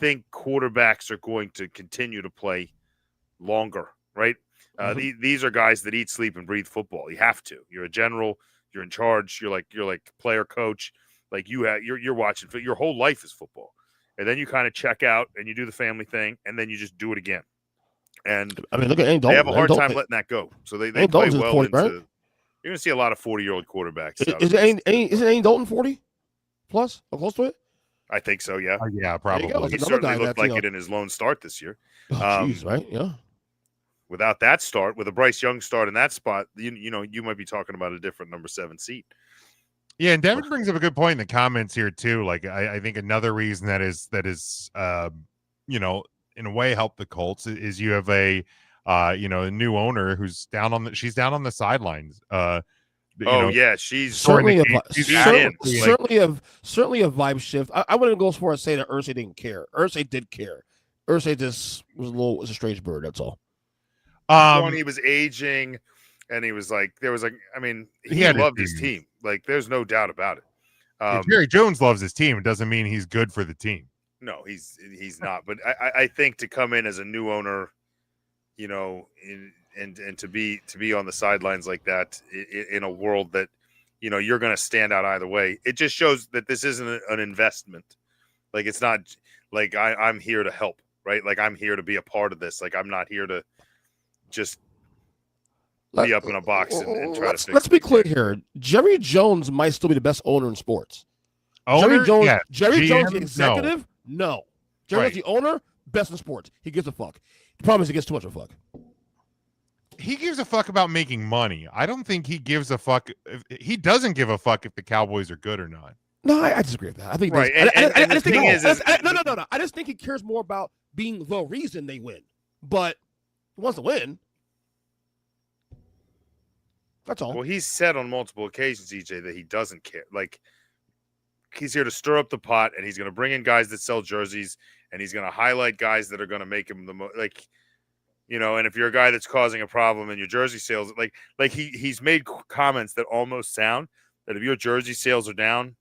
think quarterbacks are going to continue to play longer, right? These are guys that eat, sleep, and breathe football. You have to. You're a general. You're in charge. You're like player coach. Like you're watching. Your whole life is football, and then you kind of check out and you do the family thing, and then you just do it again. And I mean, look at Andy they Dalton. have a hard time letting that go. So they play Dalton's well 40, into. right? You're going to see a lot of 40-year-old quarterbacks. Isn't Andy Dalton 40 plus or close to it? I think so. Yeah. Yeah, There you go. probably. He It's another certainly guy looked that's, like it in his lone start this year. Oh, jeez, right? Yeah. Without that start, with a Bryce Young start in that spot, you might be talking about a different number 7 seat. Yeah, and Devin brings up a good point in the comments here too. Like I think another reason that is in a way helped the Colts is you have a new owner who's down on the sidelines. She's certainly a vibe shift. I wouldn't go as far as saying that Irsay didn't care. Irsay did care. Irsay just was a strange bird. That's all. He was aging, and he was like, he loved his team. Like, there's no doubt about it. Jerry Jones loves his team. It doesn't mean he's good for the team. No, he's not. But I think to come in as a new owner, and to be on the sidelines like that in a world that, you're going to stand out either way. It just shows that this isn't an investment. Like, it's not like I'm here to help, right? Like, I'm here to be a part of this. Like, I'm not here to just be up in a box and try to fix Let's be clear here. Jerry Jones might still be the best owner in sports. Owner? Jerry Jones, the GM? executive? No. Jerry Jones, the owner, best in sports. He gives a fuck. The problem is he gives too much of a fuck. He gives a fuck about making money. I don't think he gives a fuck. He doesn't give a fuck if the Cowboys are good or not. No, I disagree with that. I think right. I just think No. I just think he cares more about being the reason they win. But he wants to win. That's all. Well, he's said on multiple occasions, EJ, that he doesn't care. Like, he's here to stir up the pot, and he's going to bring in guys that sell jerseys, and he's going to highlight guys that are going to make him the most, and if you're a guy that's causing a problem in your jersey sales, he's made comments that almost sound that if your jersey sales are down,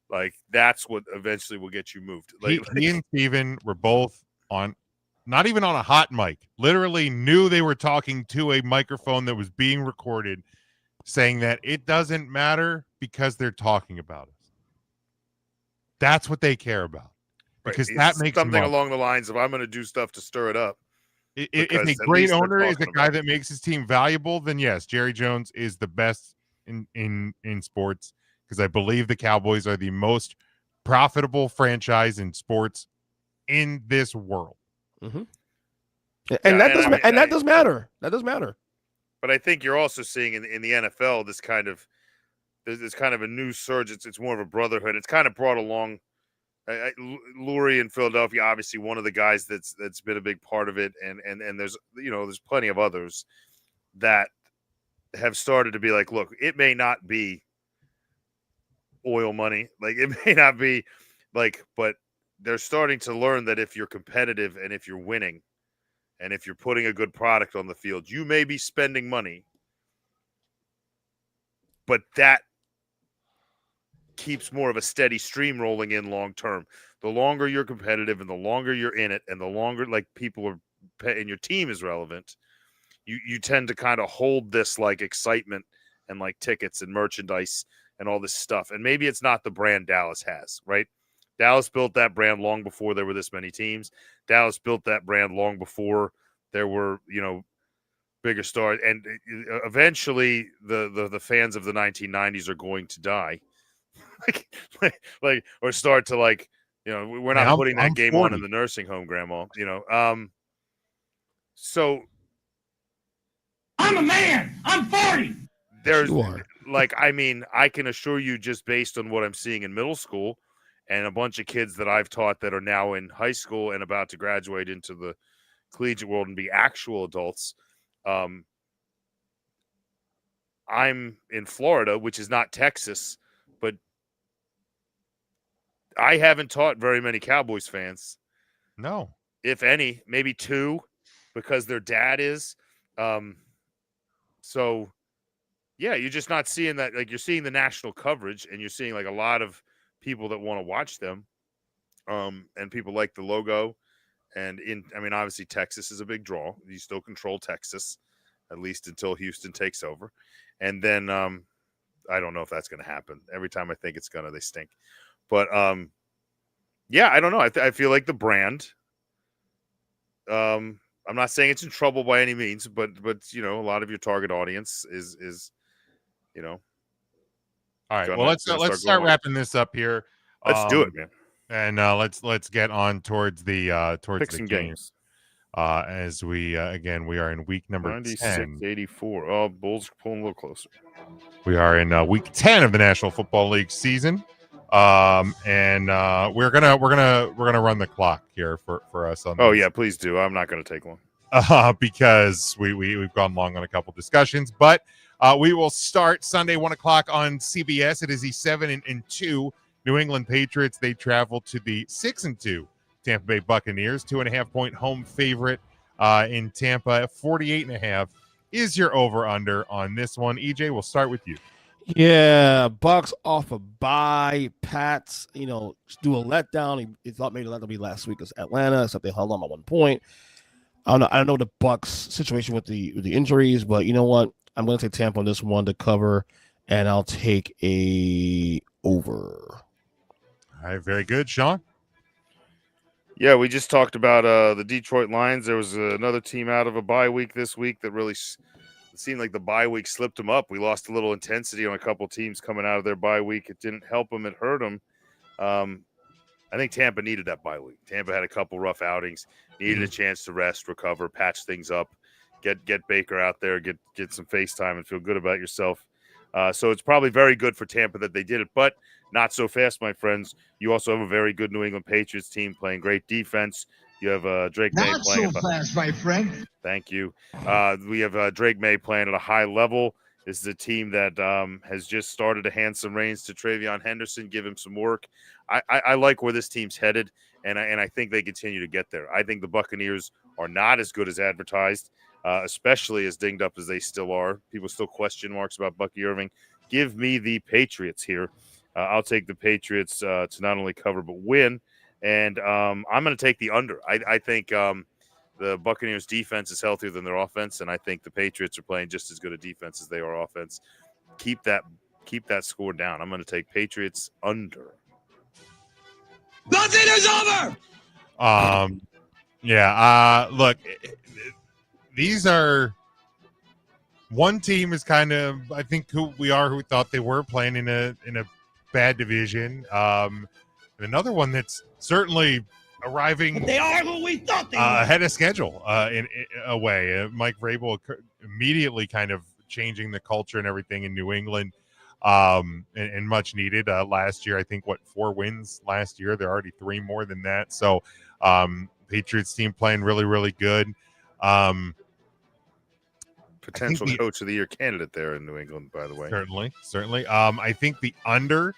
like, that's what eventually will get you moved. He and Steven were both on, not even on a hot mic, literally knew they were talking to a microphone that was being recorded, saying that it doesn't matter because they're talking about us. That's what they care about. Because that makes something along the lines of, I'm going to do stuff to stir it up. If a great owner is a guy that makes his team valuable, then yes, Jerry Jones is the best in sports, because I believe the Cowboys are the most profitable franchise in sports in this world. Mm-hmm. That does matter. That does matter. But I think you're also seeing in the NFL this kind of a new surge. It's more of a brotherhood. It's kind of brought along Lurie in Philadelphia, obviously one of the guys that's been a big part of it, and there's plenty of others that have started to be like, look, it may not be oil money, like it may not be like, but they're starting to learn that if you're competitive and if you're winning and if you're putting a good product on the field, you may be spending money, but that keeps more of a steady stream rolling in long term. The longer you're competitive and the longer you're in it and the longer like people are and your team is relevant, you tend to kind of hold this like excitement and like tickets and merchandise and all this stuff. And maybe it's not the brand Dallas has, right? Dallas built that brand long before there were this many teams. Dallas built that brand long before there were, bigger stars. And eventually the fans of the 1990s are going to die. Or start to we're not putting that game 40 on in the nursing home, Grandma. So I'm a man. I'm 40. There's I can assure you, just based on what I'm seeing in middle school and a bunch of kids that I've taught that are now in high school and about to graduate into the collegiate world and be actual adults. I'm in Florida, which is not Texas, but I haven't taught very many Cowboys fans. No. If any, maybe 2, because their dad is. So, Yeah, you're just not seeing that. Like, you're seeing the national coverage, and you're seeing like a lot of people that want to watch them. And people like the logo. And obviously Texas is a big draw. You still control Texas, at least until Houston takes over. And then I don't know if that's going to happen. Every time I think it's going to, they stink. But yeah, I don't know. I feel like the brand. I'm not saying it's in trouble by any means, but a lot of your target audience is All right. Well, let's start wrapping this up here. Let's do it, man. And let's get on towards the Pick some games. As we we are in week number 10. 96-84. Oh, Bulls pulling a little closer. We are in week 10 of the National Football League season. And we're gonna run the clock here for us on this. Yeah, please do. I'm not gonna take long. Because we've gone long on a couple discussions, but we will start Sunday 1:00 on CBS. It is the 7-2 New England Patriots. They travel to the 6-2 Tampa Bay Buccaneers. 2.5-point home favorite in Tampa. 48.5 is your over/under on this one. EJ, we'll start with you. Yeah, Bucks off a bye. Pats, do a letdown. He thought maybe the letdown would be last week as Atlanta, except they held on by 1 point. I don't know the Bucks situation with the injuries, but you know what? I'm going to take Tampa on this one to cover, and I'll take a over. All right, very good, Sean. Yeah, we just talked about the Detroit Lions. There was another team out of a bye week this week that really seemed like the bye week slipped them up. We lost a little intensity on a couple teams coming out of their bye week. It didn't help them. It hurt them. I think Tampa needed that bye week. Tampa had a couple rough outings, needed a chance to rest, recover, patch things up, get Baker out there, get some face time and feel good about yourself. So it's probably very good for Tampa that they did it, but not so fast, my friends. You also have a very good New England Patriots team playing great defense. You have Drake May playing. Not so fast, my friend. Thank you. We have Drake May playing at a high level. This is a team that has just started to hand some reins to Travion Henderson, give him some work. I like where this team's headed, and I think they continue to get there. I think the Buccaneers are not as good as advertised, especially as dinged up as they still are. People still question marks about Bucky Irving. Give me the Patriots here. I'll take the Patriots to not only cover but win, and I'm going to take the under. I think the Buccaneers' defense is healthier than their offense, and I think the Patriots are playing just as good a defense as they are offense. Keep that score down. I'm going to take Patriots under. Nothing is over. Look, these are one team is kind of, I think, who thought they were playing in a bad division. And another one that's certainly arriving. They are who we thought they were. Ahead of schedule in a way. Mike Vrabel immediately kind of changing the culture and everything in New England, and much needed. Last year, I think, 4 wins last year? They're already 3 more than that. So Patriots team playing really, really good. Potential coach of the year candidate there in New England, by the way. Certainly. I think the under.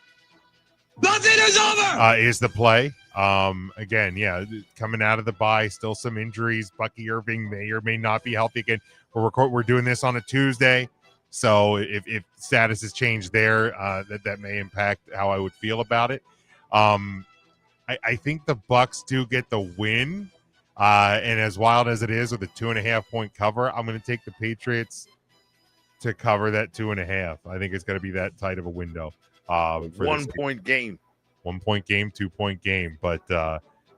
Nothing is over. Is the play. Again, coming out of the bye, still some injuries. Bucky Irving may or may not be healthy again. We're doing this on a Tuesday, so if status has changed there, that may impact how I would feel about it. I think the Bucks do get the win, and as wild as it is with a 2.5-point cover, I'm going to take the Patriots to cover that 2.5. I think it's going to be that tight of a window. 1 point game. 1 point game, 2 point game. But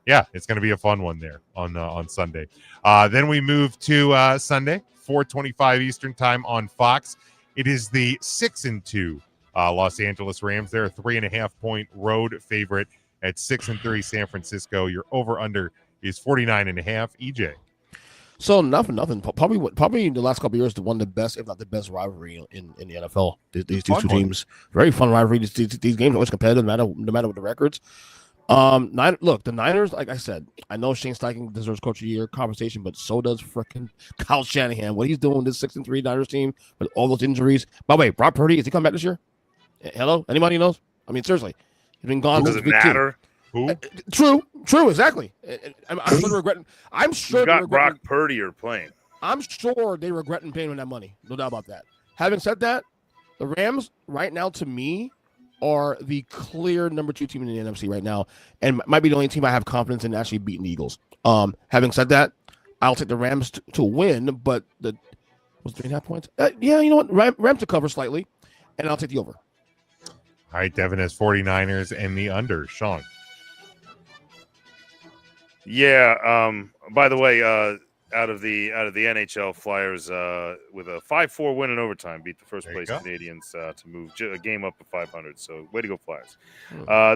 it's going to be a fun one there on Sunday. Then we move to Sunday, 4:25 Eastern time on Fox. It is the 6-2 Los Angeles Rams. They're a 3.5-point road favorite at 6-3 San Francisco. Your over/under is 49.5. EJ. So nothing. Probably in the last couple of years, one of the best, if not the best, rivalry in the NFL. These two teams, very fun rivalry. These games are always competitive, no matter what the records. Look, the Niners, like I said, I know Shane Steichen deserves Coach of the Year conversation, but so does freaking Kyle Shanahan. What he's doing this 6-3 Niners team with all those injuries. By the way, Brock Purdy, is he coming back this year? Hello, anybody knows? I mean, seriously, he's been gone. Does it matter? Who? True, exactly. I'm sure regretting. I'm sure you got Brock Purdy are playing. I'm sure they regretting paying him that money. No doubt about that. Having said that, The Rams right now, to me, are the clear number 2 team in the NFC right now, and might be the only team I have confidence in actually beating the Eagles. Having said that, I'll take the Rams to win, but was 3.5 points? Yeah, you know what? Rams to cover slightly, and I'll take the over. All right, Devin has 49ers and the under. Sean. Yeah. By the way, out of the NHL, Flyers with a 5-4 win in overtime beat the first place Canadians to move a game up to 500. So way to go, Flyers.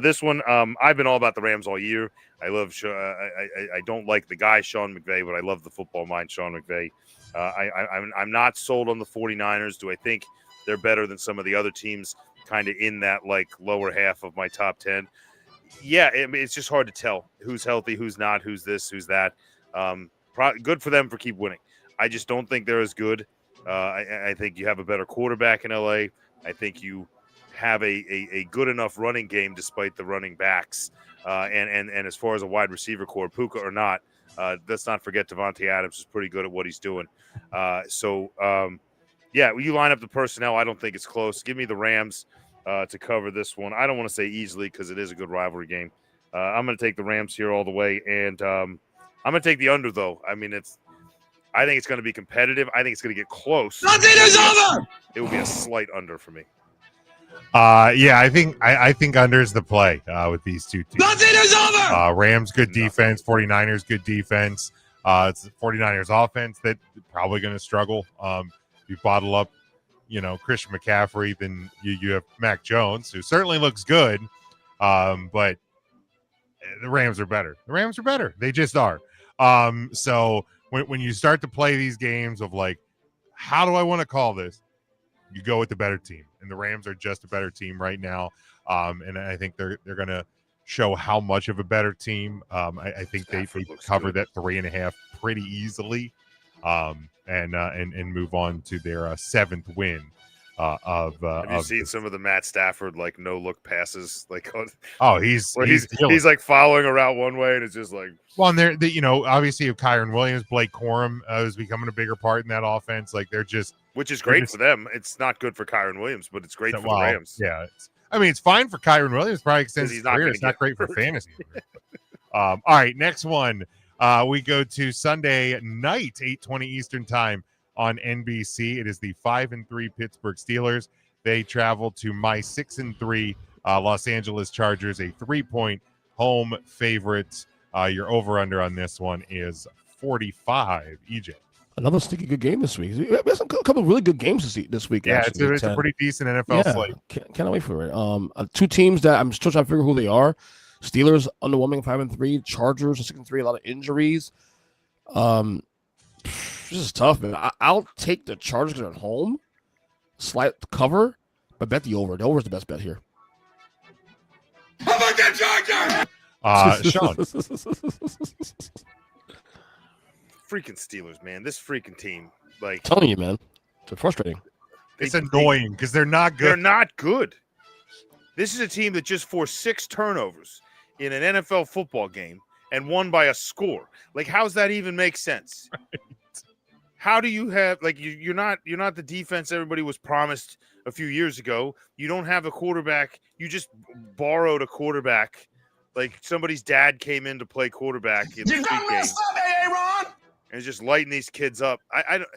This one, I've been all about the Rams all year. I love. I don't like the guy Sean McVay, but I love the football mind Sean McVay. I'm not sold on the 49ers. Do I think they're better than some of the other teams kind of in that like lower half of my top 10? Yeah, it's just hard to tell who's healthy, who's not, who's this, who's that. Good for them for keep winning. I just don't think they're as good. I think you have a better quarterback in LA. I think you have a good enough running game despite the running backs. And as far as a wide receiver core, Puka or not, let's not forget Devontae Adams is pretty good at what he's doing. Yeah, you line up the personnel. I don't think it's close. Give me the Rams to cover this one. I don't want to say easily because it is a good rivalry game. I'm going to take the Rams here all the way, and I'm going to take the under, though. I mean, I think it's going to be competitive. I think it's going to get close. Nothing is over! It will be a slight under for me. Yeah, I think under is the play with these two teams. Nothing is over! Rams, good defense. 49ers, good defense. It's the 49ers offense that probably going to struggle. You bottle up, Christian McCaffrey, then you have Mac Jones, who certainly looks good, but the Rams are better. The Rams are better. They just are. So when you start to play these games of like, how do I want to call this? You go with the better team, and the Rams are just a better team right now. And I think they're going to show how much of a better team. I think they cover that 3.5 pretty easily. And move on to their 7th win have you seen some of the Matt Stafford like no look passes he's like following around one way and it's just like and they're obviously you have Kyron Williams, Blake Corum is becoming a bigger part in that offense. Like they're just which is great for them. It's not good for Kyron Williams, but it's great for the Rams. Yeah, it's fine for Kyron Williams. Probably extends his career. It's not great for fantasy. All right, next one. We go to Sunday night, 8:20 Eastern time on NBC. It is the 5-3 Pittsburgh Steelers. They travel to my 6-3 Los Angeles Chargers, a 3-point home favorite. Your over/under on this one is 45. EJ. Another sneaky good game this week. We have a couple of really good games this week. Yeah, it's a pretty decent NFL slate. Can't wait for it. Two teams that I'm still trying to figure who they are. Steelers underwhelming 5-3. Chargers 6-3. A lot of injuries. This is tough, man. I'll take the Chargers at home, slight cover, but bet the over. The over is the best bet here. How about that Chargers? Sean. Freaking Steelers, man. This freaking team. Like, I'm telling you, man. It's frustrating. It's annoying because they're not good. They're not good. This is a team that just forced 6 turnovers in an NFL football game and won by a score. Like, how's that even make sense? Right. How do you have you're not the defense everybody was promised a few years ago. You don't have a quarterback. You just borrowed a quarterback. Like somebody's dad came in to play quarterback in the game. And just lighting these kids up. I don't.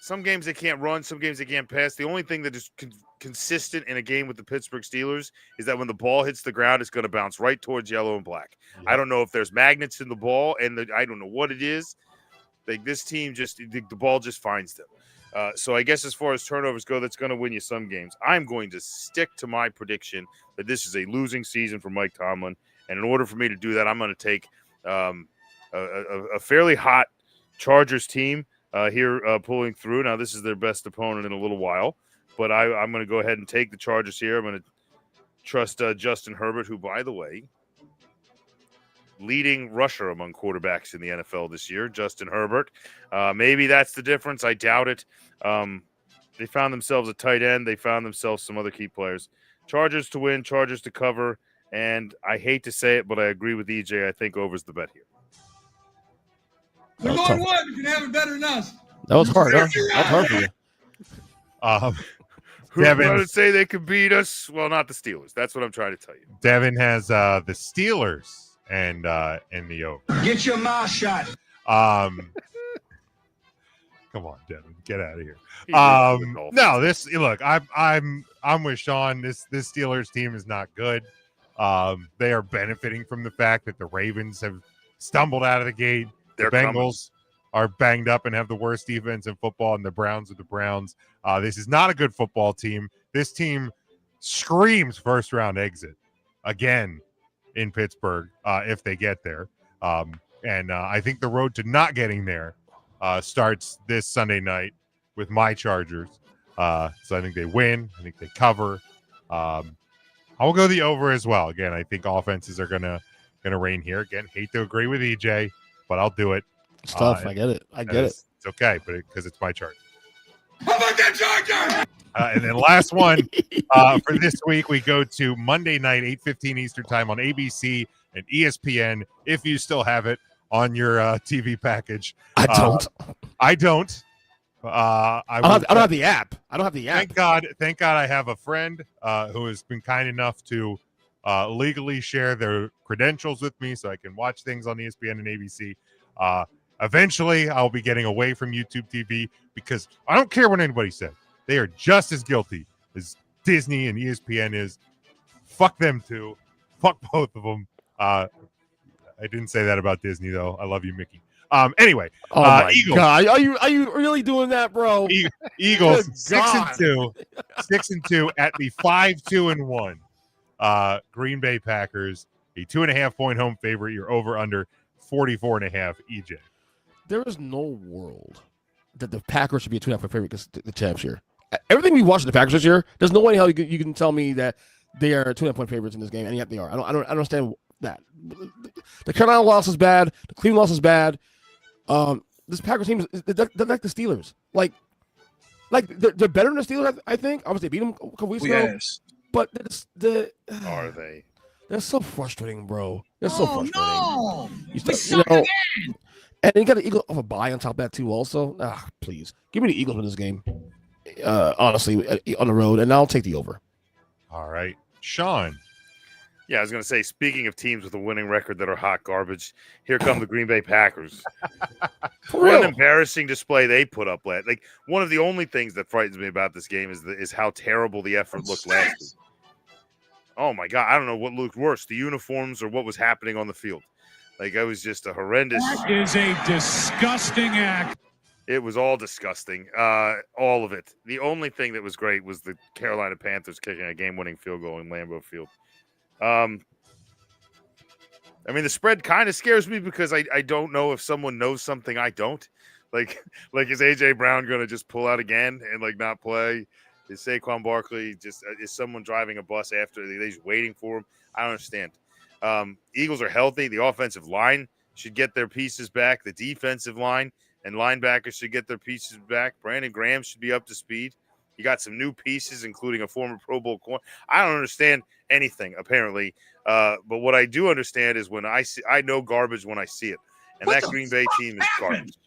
Some games they can't run. Some games they can't pass. The only thing that is consistent in a game with the Pittsburgh Steelers is that when the ball hits the ground, it's going to bounce right towards yellow and black. Yeah. I don't know if there's magnets in the ball, and I don't know what it is. Like this team, the ball just finds them. So I guess as far as turnovers go, that's going to win you some games. I'm going to stick to my prediction that this is a losing season for Mike Tomlin, and in order for me to do that, I'm going to take a fairly hot Chargers team here pulling through. Now, this is their best opponent in a little while, but I'm going to go ahead and take the Chargers here. I'm going to trust Justin Herbert, who, by the way, leading rusher among quarterbacks in the NFL this year, Justin Herbert. Maybe that's the difference. I doubt it. They found themselves a tight end. They found themselves some other key players. Chargers to win, Chargers to cover, and I hate to say it, but I agree with EJ. I think over's the bet here. They're going one. You can have it better than us. That was hard, huh? That's hard for you. Who's Devin- going to say they could beat us? Well, not the Steelers. That's what I'm trying to tell you. Devin has the Steelers and the over. Get your mouth shut. Come on, Devin, get out of here. He roots for the Dolphins. No, this look, I'm with Sean. This Steelers team is not good. They are benefiting from the fact that the Ravens have stumbled out of the gate. They're the Bengals coming. are banged up and have the worst defense in football, and the Browns are the Browns. This is not a good football team. This team screams first round exit again in Pittsburgh if they get there. And I think the road to not getting there starts this Sunday night with my Chargers. So I think they win. I think they cover. I will go the over as well. Again, I think offenses are gonna reign here. Again, hate to agree with EJ, but I'll do it. It's tough. I get it. It's okay, but because it's my Chargers. How about that Charger? And then last one for this week, we go to Monday night, 8:15 Eastern time on ABC and ESPN. If you still have it on your TV package, I don't. I don't. I don't have the app. I don't have the app. Thank God I have a friend who has been kind enough to legally share their credentials with me so I can watch things on ESPN and ABC. Eventually, I'll be getting away from YouTube TV because I don't care what anybody says. They are just as guilty as Disney and ESPN is. Fuck them too. Fuck both of them. I didn't say that about Disney, though. I love you, Mickey. Anyway, Oh my Eagles. God, are you really doing that, bro? Eagles Good 6-2, 6-2 at the 5-2-1. Green Bay Packers, a 2.5-point home favorite. You're over under 44.5. EJ. There is no world that the Packers should be a 2.5-point favorite because the champs here. Everything we watched the Packers this year, there's no way how you can tell me that they are 2.5-point favorites in this game, and yet they are. I don't understand that. The Carolina loss is bad. The Cleveland loss is bad. This Packers team they're like the Steelers. Like they're better than the Steelers. I think. Obviously, they beat them a couple weeks ago. Yes. But Are they? they're so frustrating, bro. They're so frustrating. No. And you got the Eagles off a bye on top of that too. Also, please give me the Eagles in this game. Honestly, on the road, and I'll take the over. All right, Sean. Yeah, I was going to say, speaking of teams with a winning record that are hot garbage, here come the Green Bay Packers. For What real. an embarrassing display they put up last. Like, one of the only things that frightens me about this game is how terrible the effort looked last week. Oh my God, I don't know what looked worse, the uniforms or what was happening on the field. Like, it was just a horrendous. That is a disgusting act. It was all disgusting, all of it. The only thing that was great was the Carolina Panthers kicking a game-winning field goal in Lambeau Field. I mean, the spread kind of scares me because I don't know if someone knows something I don't. Like is A.J. Brown going to just pull out again and, not play? Is Saquon Barkley is someone driving a bus after? They're just waiting for him? I don't understand. Eagles are healthy. The offensive line should get their pieces back. The defensive line and linebackers should get their pieces back. Brandon Graham should be up to speed. You got some new pieces, including a former Pro Bowl corner. I don't understand anything, apparently. But what I do understand is when I know garbage when I see it. And that Green Bay team is garbage.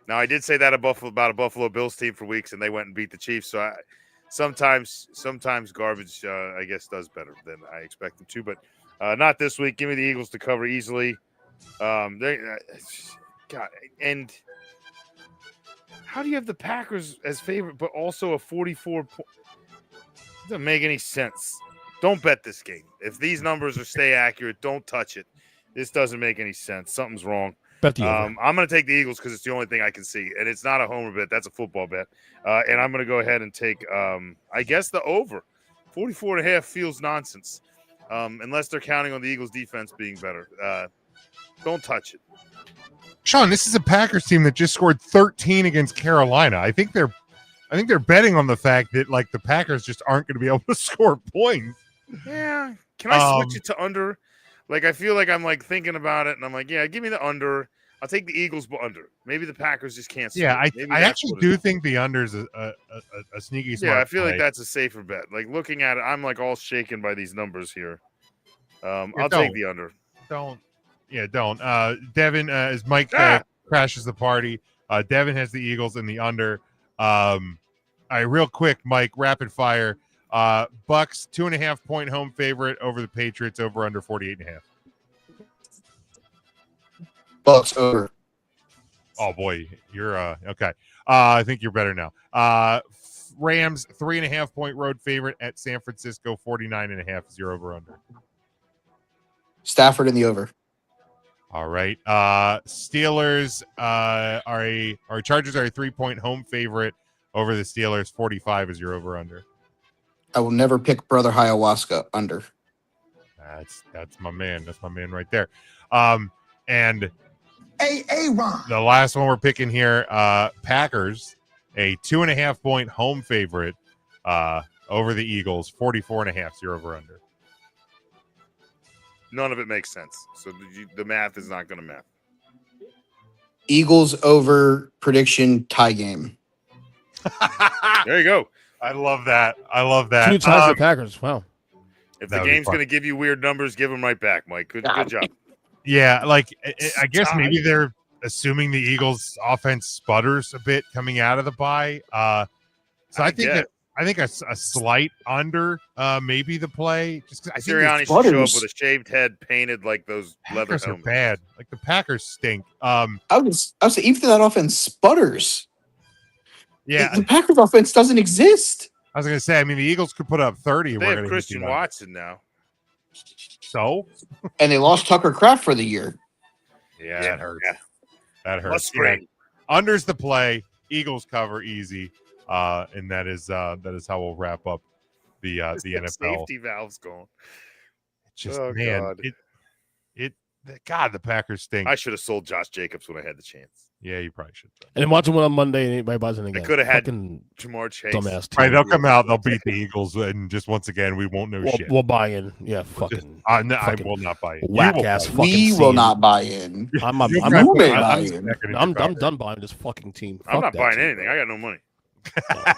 Now, I did say that about a Buffalo Bills team for weeks, and they went and beat the Chiefs. So sometimes garbage, I guess, does better than I expect them to. But not this week. Give me the Eagles to cover easily. God, and how do you have the Packers as favorite, but also a 44 point? Doesn't make any sense. Don't bet this game. If these numbers stay accurate, don't touch it. This doesn't make any sense. Something's wrong. Bet the over. I'm going to take the Eagles because it's the only thing I can see, and it's not a homer bet. That's a football bet. And I'm going to go ahead and take, I guess, the over. 44.5 feels nonsense, unless they're counting on the Eagles' defense being better. Don't touch it. Sean, this is a Packers team that just scored 13 against Carolina. I think they're betting on the fact that the Packers just aren't going to be able to score points. Yeah. Can I switch it to under? I feel like I'm thinking about it, and I'm yeah, give me the under. I'll take the Eagles, but under. Maybe the Packers just can't. Yeah, I actually do think. think the under's a sneaky smart. Yeah, I feel play. like that's a safer bet. Looking at it, I'm all shaken by these numbers here. I'll don't. take the under. Don't. Devin, as Mike crashes the party, Devin has the Eagles in the under. right, real quick, Mike, rapid fire. Bucks 2.5-point home favorite over the Patriots, over under 48.5. Bucks over. Oh boy, you're okay. I think you're better now. Rams 3.5-point road favorite at San Francisco, 49.5 is your over under. Stafford in the over. All right. Steelers Chargers are a 3-point home favorite over the Steelers, 45 is your over under. I will never pick Brother Ayahuasca under. That's my man. That's my man right there. And Ron. the last one we're picking here, Packers, a 2.5-point home favorite over the Eagles, 44.5 is your over under. None of it makes sense. So the math is not going to math. Eagles over prediction tie game. There you go. I love that. I love that. 2 ties for the Packers. Wow. If the game's going to give you weird numbers, give them right back, Mike. Good job. Yeah, like I guess maybe they're assuming the Eagles' offense sputters a bit coming out of the bye. So I think a slight under maybe the play. Just 'cause I think Sirianni should show up with a shaved head, painted like those leather Packers are helmets. bad. Like the Packers stink. I would say even if that offense sputters. Yeah, The Packers offense doesn't exist. I was gonna say. I mean, the Eagles could put up 30. They have Christian Watson now. So, And they lost Tucker Kraft for the year. yeah, that hurts. Yeah. That hurts. Yeah. Under's the play. Eagles cover easy, and that is how we'll wrap up the NFL. Safety valves going. Just Oh, man, God. God, the Packers stink. I should have sold Josh Jacobs when I had the chance. Yeah, you probably should. And then watch them on Monday and anybody buys it again. I could have had Fucking Jamar Chase. dumbass team. Right, they'll come out, they'll beat the Eagles, and just once again, we won't know shit. We'll buy in. Yeah, fucking. No, I fucking will not buy it. Whack You will ass buy it. fucking. We will scene. not buy in. I'm You may buy I'm in. done buying this fucking team. I'm Fuck not that buying team, anything. bro. I got no money.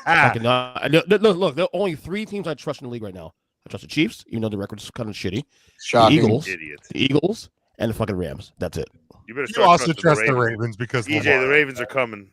Fucking look, there are only 3 teams I trust in the league right now. I trust the Chiefs, even though the record's kind of shitty. Shocking. Idiot. The Eagles, and the fucking Rams. That's it. You better You start also trusting trust the Ravens because EJ, Lamar. the Ravens are coming.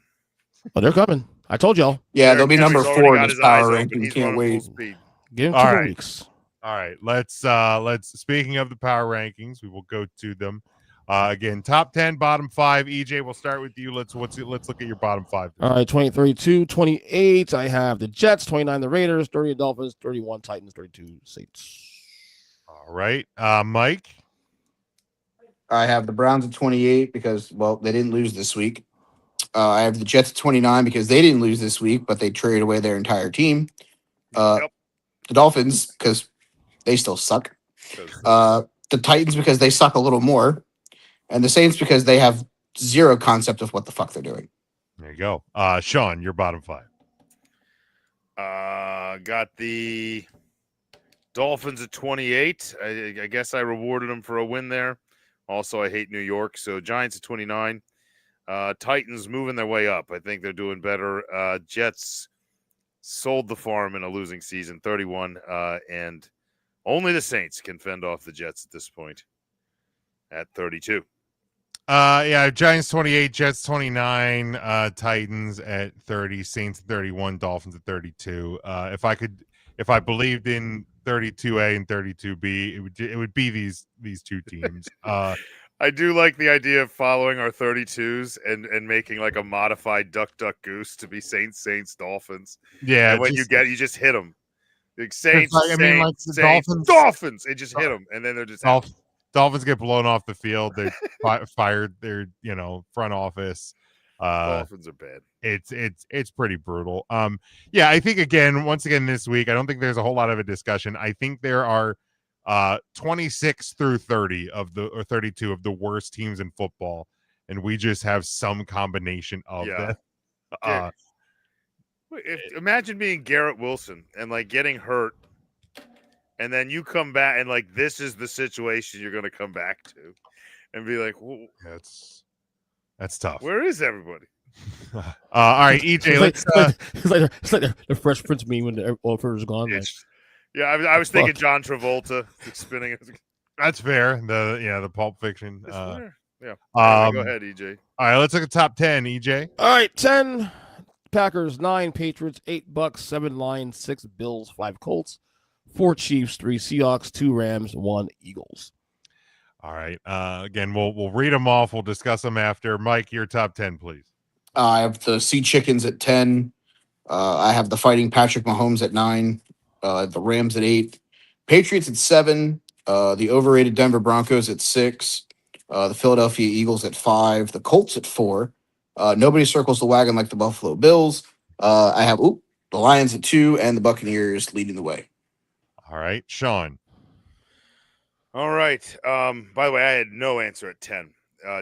Oh, they're coming. I told y'all. Yeah, they'll be Derrick number Henry's 4 already in got this his eyes power open. ranking. He's Can't running full wait. speed. Give him All 2 more right. weeks. All right, let's speaking of the power rankings, we will go to them. Again, top 10, bottom 5. EJ, we'll start with you. Let's look at your bottom 5. All right, 23-2, 28. I have the Jets, 29 the Raiders, 30 the Dolphins, 31 Titans, 32 Saints. All right, Mike. I have the Browns at 28 because, well, they didn't lose this week. I have the Jets at 29 because they didn't lose this week, but they traded away their entire team. Yep. The Dolphins because they still suck. The Titans because they suck a little more. And the Saints because they have zero concept of what the fuck they're doing. There you go. Sean, your bottom 5. Got the Dolphins at 28. I guess I rewarded them for a win there. Also, I hate New York. So Giants at 29. Titans moving their way up. I think they're doing better. Jets sold the farm in a losing season, 31. And only the Saints can fend off the Jets at this point at 32. Yeah, Giants 28, Jets 29, Titans at 30, Saints at 31, Dolphins at 32. If I believed in 32A and 32B, it would be these 2 teams. I do like the idea of following our 32s and making like a modified duck goose to be Saints, Dolphins. Yeah, And when you just hit them. Like Saints, like, I mean, like the Saints, Dolphins. It just hit them, and then they're just out. Dolphins get blown off the field. They fired their front office. Dolphins are bad. It's pretty brutal. Yeah, I think once again this week, I don't think there's a whole lot of a discussion. I think there are 26 through 30 or 32 of the worst teams in football, and we just have some combination of them. Imagine being Garrett Wilson and like getting hurt, and then you come back and like this is the situation you're going to come back to, and be like, that's tough. Where is everybody? All right, EJ. It's like the Fresh Prince meme when the offer is gone. Like, Yeah, I was thinking John Travolta spinning. That's fair. The Pulp Fiction. Yeah. Go ahead, EJ. All right, let's look at top 10, EJ. all right, 10. Packers 9, Patriots 8, Bucks 7, Lions 6, Bills 5, Colts 4, Chiefs 3, Seahawks 2, Rams 1, Eagles. All right. Again, we'll read them off. We'll discuss them after. Mike, your top 10, please. I have the Sea Chickens at 10. I have the Fighting Patrick Mahomes at 9. The Rams at 8. Patriots at 7. The overrated Denver Broncos at 6. The Philadelphia Eagles at 5. The Colts at 4. Nobody circles the wagon like the Buffalo Bills. I have the Lions at 2 and the Buccaneers leading the way. All right, Sean. All right. By the way, I had no answer at 10.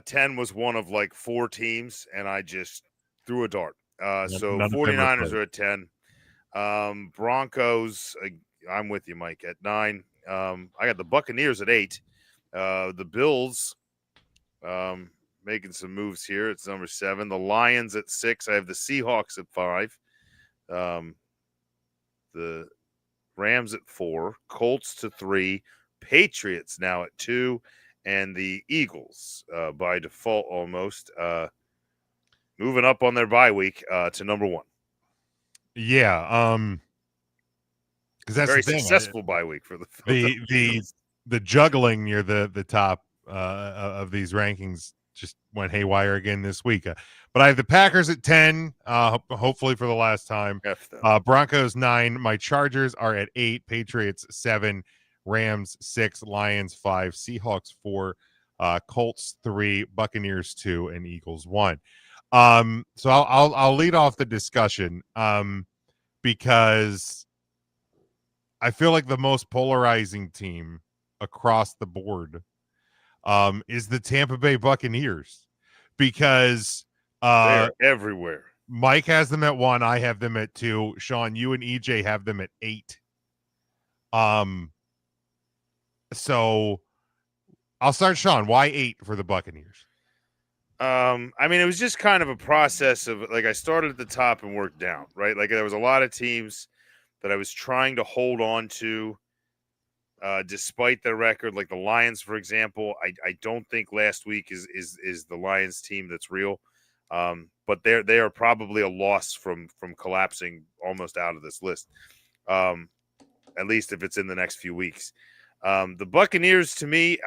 10 was one of like 4 teams, and I just threw a dart. So 49ers are at 10. Broncos, I'm with you, Mike, at 9. I got the Buccaneers at 8. The Bills making some moves here. It's number 7. The Lions at 6. I have the Seahawks at 5. The Rams at 4. Colts to 3. Patriots now at 2. And the Eagles, by default almost, moving up on their bye week to number 1. Yeah, because that's very the thing. Successful bye week for the juggling near the top of these rankings just went haywire again this week. But I have the Packers at 10, hopefully for the last time. Broncos 9. My Chargers are at 8. Patriots 7. Rams 6. Lions 5. Seahawks 4. Colts 3. Buccaneers 2. And Eagles 1. So I'll lead off the discussion because I feel like the most polarizing team across the board is the Tampa Bay Buccaneers, because they're everywhere. Mike has them at 1. I have them at 2. Sean, you and EJ have them at 8. So I'll start, Sean. Why 8 for the Buccaneers? I mean, it was just kind of a process of like I started at the top and worked down, right? Like there was a lot of teams that I was trying to hold on to despite their record. Like the Lions, for example, I don't think last week is the Lions team that's real. But they are probably a loss from collapsing almost out of this list. At least if it's in the next few weeks. The Buccaneers, to me,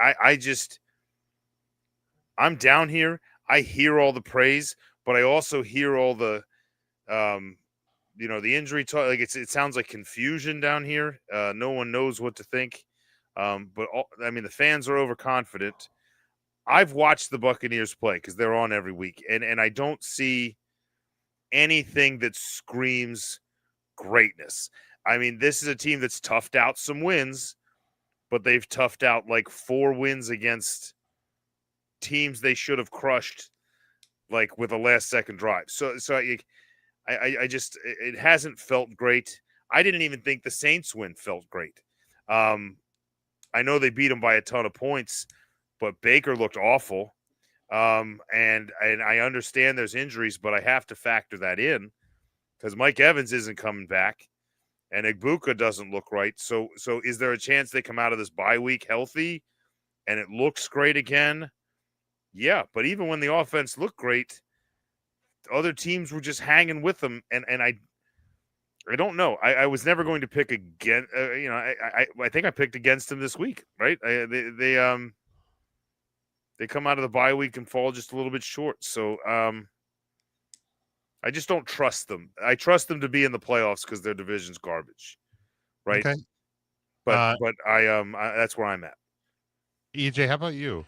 I'm down here. I hear all the praise, but I also hear all the, the injury talk. Like it sounds like confusion down here. No one knows what to think. The fans are overconfident. I've watched the Buccaneers play because they're on every week, and I don't see anything that screams greatness. I mean, this is a team that's toughed out some wins, but they've toughed out like 4 wins against teams they should have crushed, like with a last-second drive. So I just it hasn't felt great. I didn't even think the Saints win felt great. I know they beat them by a ton of points, but Baker looked awful. And I understand there's injuries, but I have to factor that in because Mike Evans isn't coming back. And Igbuka doesn't look right. So is there a chance they come out of this bye week healthy and it looks great again? Yeah, but even when the offense looked great, other teams were just hanging with them. And I don't know. I was never going to pick again. I think I picked against them this week, right? They come out of the bye week and fall just a little bit short. So I just don't trust them. I trust them to be in the playoffs because their division's garbage, right? Okay. But I that's where I'm at. EJ, how about you?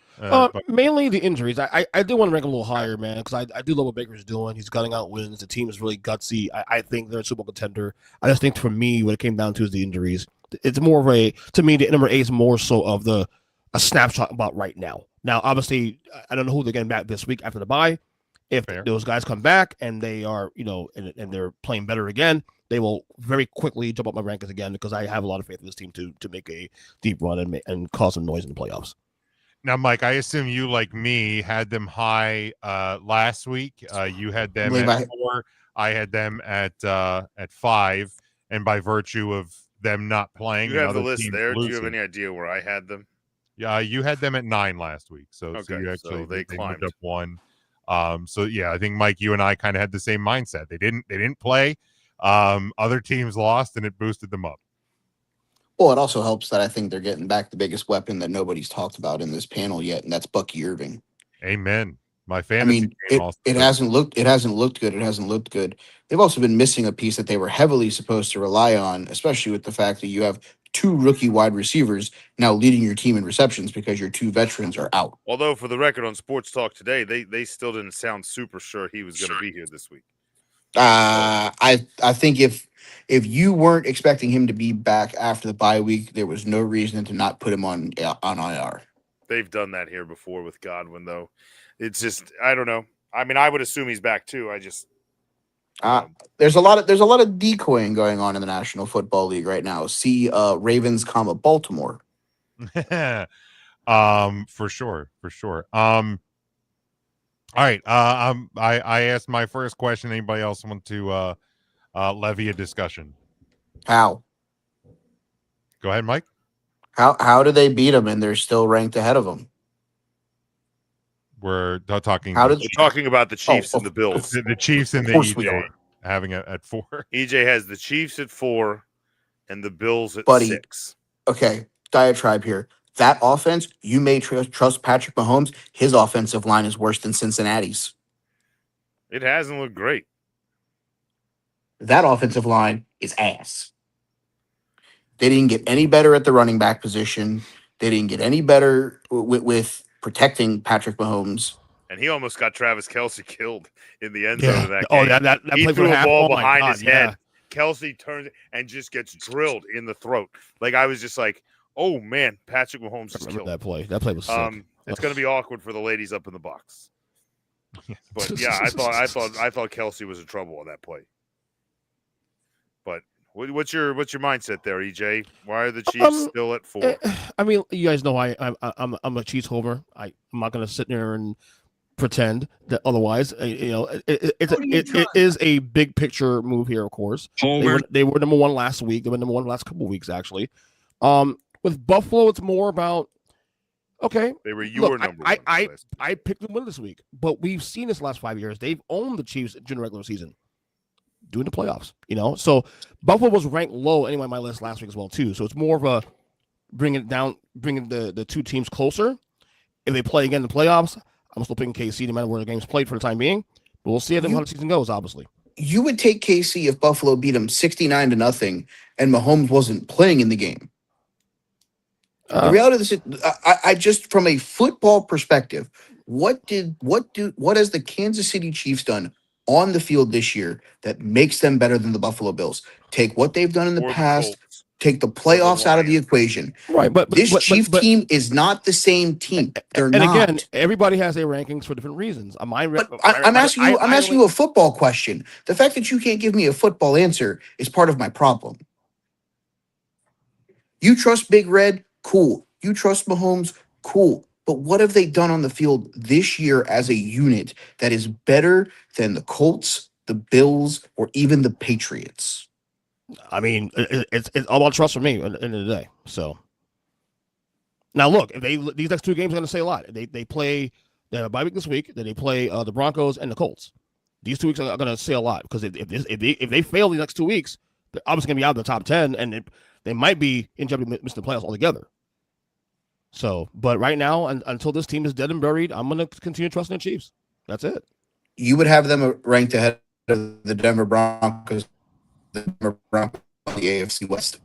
Mainly the injuries. I do want to rank a little higher, man, because I do love what Baker's doing. He's gutting out wins. The team is really gutsy. I think they're a Super Bowl contender. I just think for me, what it came down to is the injuries. It's more of to me, the number 8 is more so of a snapshot about right now. Now, obviously, I don't know who they're getting back this week after the bye. If those guys come back and they are, and they're playing better again, they will very quickly jump up my rankings again because I have a lot of faith in this team to make a deep run and cause some noise in the playoffs. Now, Mike, I assume you, like me, had them high last week. You had them at 4. I had them at 5, and by virtue of them not playing, you have the list there. Do you have any idea where I had them? Yeah, you had them at 9 last week, so you actually they climbed moved up 1. So yeah, I think Mike, you and I kind of had the same mindset. They didn't play. Other teams lost, and it boosted them up. Well, it also helps that I think they're getting back the biggest weapon that nobody's talked about in this panel yet, and that's Bucky Irving. Amen. My I fantasy mean, game also. it hasn't looked good. It hasn't looked good. They've also been missing a piece that they were heavily supposed to rely on, especially with the fact that you have 2 rookie wide receivers now leading your team in receptions because your 2 veterans are out. Although, for the record, on Sports Talk today, they still didn't sound super sure he was going to be here this week. I think if you weren't expecting him to be back after the bye week, there was no reason to not put him on IR. They've done that here before with Godwin, though. It's just, I don't know. I mean, I would assume he's back too. I just there's a lot of decoying going on in the National Football League right now. See Ravens, Baltimore. For sure. All right. I asked my first question. Anybody else want to levy a discussion? How? Go ahead, Mike. How do they beat them and they're still ranked ahead of them? We're talking. We're talking about the Chiefs and the Bills. The Chiefs and the EJ having it at 4. EJ has the Chiefs at 4 and the Bills at 6. Okay, diatribe here. That offense, you may trust Patrick Mahomes. His offensive line is worse than Cincinnati's. It hasn't looked great. That offensive line is ass. They didn't get any better at the running back position. They didn't get any better with protecting Patrick Mahomes. And he almost got Travis Kelce killed in the end zone of that game. Oh, that he play threw a ball oh behind God, his head. Kelce turns and just gets drilled in the throat. Like, I was just like, oh man, Patrick Mahomes is killed. That play was sick. It's going to be awkward for the ladies up in the box. But yeah, I thought Kelce was in trouble on that play. But what's your mindset there, EJ? Why are the Chiefs still at 4? I mean, you guys know I'm a Chiefs homer. I'm not going to sit there and pretend that otherwise. It is a big picture move here, of course. They were number 1 last week. They were number 1 the last couple of weeks, actually. With Buffalo, it's more about okay. They were your number 1. I picked them to win this week, but we've seen this last 5 years. They've owned the Chiefs during the regular season, doing the playoffs. So Buffalo was ranked low anyway on my list last week as well too. So it's more of a bringing the 2 teams closer. If they play again in the playoffs, I'm still picking KC no matter where the game's played for the time being. But we'll see how the season goes. Obviously, you would take KC if Buffalo beat them 69-0 and Mahomes wasn't playing in the game. The reality of this, I just from a football perspective, what has the Kansas City Chiefs done on the field this year that makes them better than the Buffalo Bills? Take what they've done in the past, take the playoffs out of the equation. Right, but this Chiefs team is not the same team. They're and not. Again, everybody has their rankings for different reasons. I'm asking you a football question. The fact that you can't give me a football answer is part of my problem. You trust Big Red? Cool. You trust Mahomes? Cool. But what have they done on the field this year as a unit that is better than the Colts, the Bills, or even the Patriots? I mean, it's all about trust for me at the end of the day. So now look, if these next 2 games are going to say a lot. They have a bye week this week. Then they play the Broncos and the Colts. These 2 weeks are going to say a lot because if they fail these next 2 weeks, they're obviously going to be out of the top 10, and they might be in jeopardy of missing the playoffs altogether. So, but right now, until this team is dead and buried, I'm going to continue trusting the Chiefs. That's it. You would have them ranked ahead of the Denver Broncos, on the AFC West.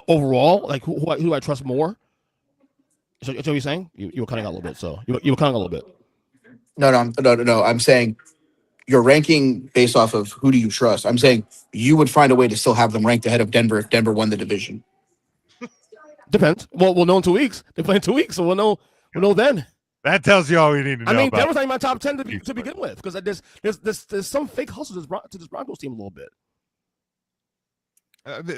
Overall, like who do I trust more? Is that what you're saying? You were cutting out a little bit. So you were cutting out a little bit. No. I'm saying you're ranking based off of who do you trust. I'm saying you would find a way to still have them ranked ahead of Denver if Denver won the division. Depends. Well, we'll know in 2 weeks. They play in 2 weeks, so we'll know then. That tells you all you need to know. I mean, about Denver's not in my top 10 to begin with, because there's some fake hustle to this Broncos team a little bit.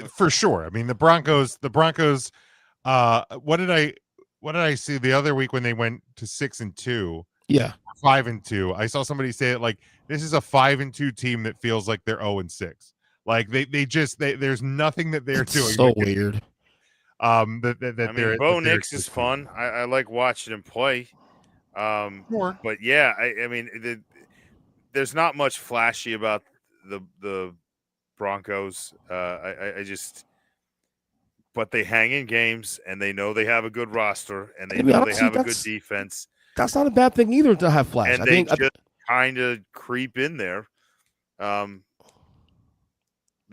For sure. I mean, the Broncos. What did I see the other week when they went to 6-2? Yeah, 5-2. I saw somebody say it like this is a 5-2 team that feels like they're 0-6. Like there's nothing that they're doing. So weird. Bo Nix is fun. I like watching him play. Sure. But yeah, I mean, there's not much flashy about the Broncos. I just, but they hang in games, and they know they have a good roster, and they know they have a good defense. That's not a bad thing either to have flash. And they just kind of creep in there. The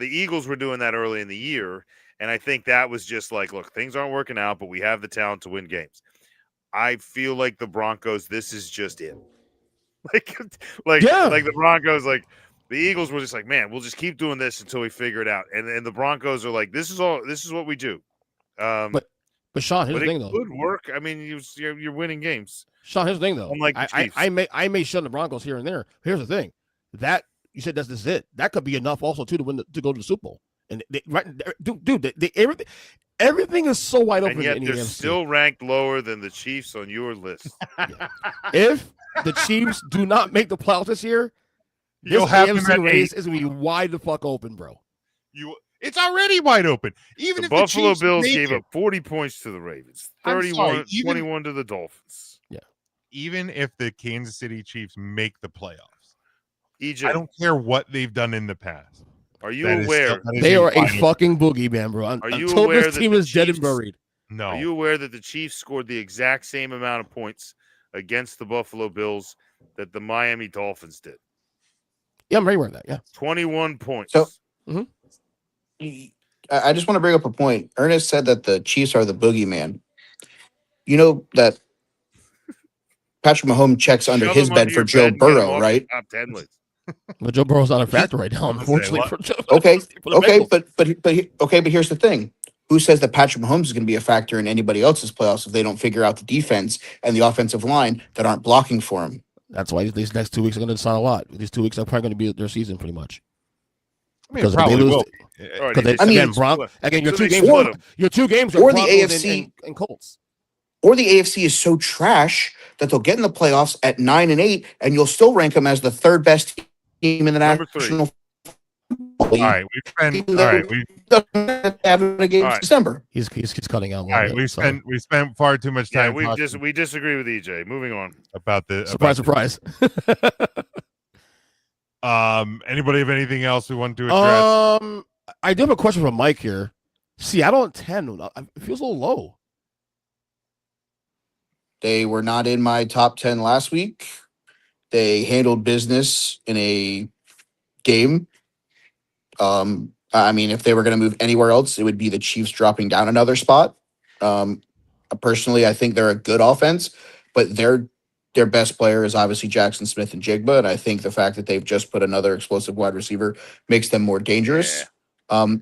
Eagles were doing that early in the year, and I think that was just like, look, things aren't working out, but we have the talent to win games. I feel like the Broncos, this is just it. Like the Broncos, like the Eagles were just like, man, we'll just keep doing this until we figure it out. And the Broncos are like, this is what we do. But Sean, here's the thing, though. Good work. I mean, you're winning games. Sean, here's the thing, though. Unlike the Chiefs. I may shun the Broncos here and there. Here's the thing. That you said this is it. That could be enough also too to win to go to the Super Bowl. And everything is so wide open. And yet in they're the AFC. still ranked lower than the Chiefs on your list. If the Chiefs do not make the playoffs this year, You'll this have them AFC at race 8. is gonna be wide the fuck open, bro. It's already wide open. Even The if Buffalo the Chiefs Bills make gave it, up 40 points to the Ravens, I'm 21 sorry, 21 to the Dolphins. Yeah. Even if the Kansas City Chiefs make the playoffs, EJ, I don't care what they've done in the past. are you aware? They are a fucking boogeyman, bro. Are you Until aware this that team the is dead and Chiefs- buried. No. Are you aware that the Chiefs scored the exact same amount of points against the Buffalo Bills that the Miami Dolphins did? Yeah, I'm ready with that. Yeah. 21 points. So- I just want to bring up a point. Ernest said that the Chiefs are the boogeyman. You know that Patrick Mahomes checks under Shove his them bed under for your Joe bed and get them Burrow, off right? the Top 10 list. But Joe Burrow's not a factor right now, I'm gonna say, unfortunately. what? Okay, for the okay, Bengals. but here's the thing. Who says that Patrick Mahomes is going to be a factor in anybody else's playoffs if they don't figure out the defense and the offensive line that aren't blocking for him? That's why these next 2 weeks are going to decide a lot. These 2 weeks are probably going to be their season, pretty much. I mean, it Because if probably they lose, will. All right, because they I mean, again, your so two they games, split 'em. your 2 games are Or the Broncos AFC. and Colts. Or the AFC is so trash that they'll get in the playoffs at 9-8, and you'll still rank them as the third best team in the Number national. All right, we've Having a game All in right. December. He's cutting out. all right, we spent far too much Yeah, time talking we disagree with EJ. Moving on. about the surprise. Anybody have anything else we want to address? I do have a question from Mike here. Seattle at 10. It feels a little low. They were not in my top 10 last week. They handled business in a game. I mean, if they were going to move anywhere else, it would be the Chiefs dropping down another spot. Personally, I think they're a good offense, but their best player is obviously Jackson Smith and Jigba, and I think the fact that they've just put another explosive wide receiver makes them more dangerous. But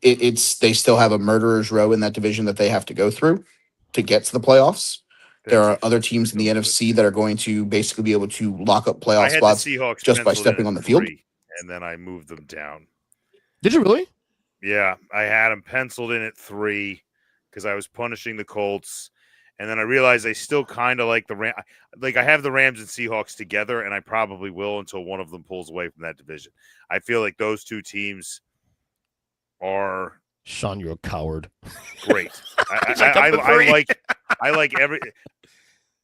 they still have a murderer's row in that division that they have to go through to get to the playoffs. There are other teams in the NFC that are going to basically be able to lock up I playoff had the spots Seahawks just by penciled in stepping at on the field. 3, and then I moved them down. Did you really? Yeah, I had them penciled in at 3 because I was punishing the Colts, and then I realized I still kind of like the Ram. Like I have the Rams and Seahawks together, and I probably will until one of them pulls away from that division. I feel like those two teams are Sean, you're a coward. great. I like every.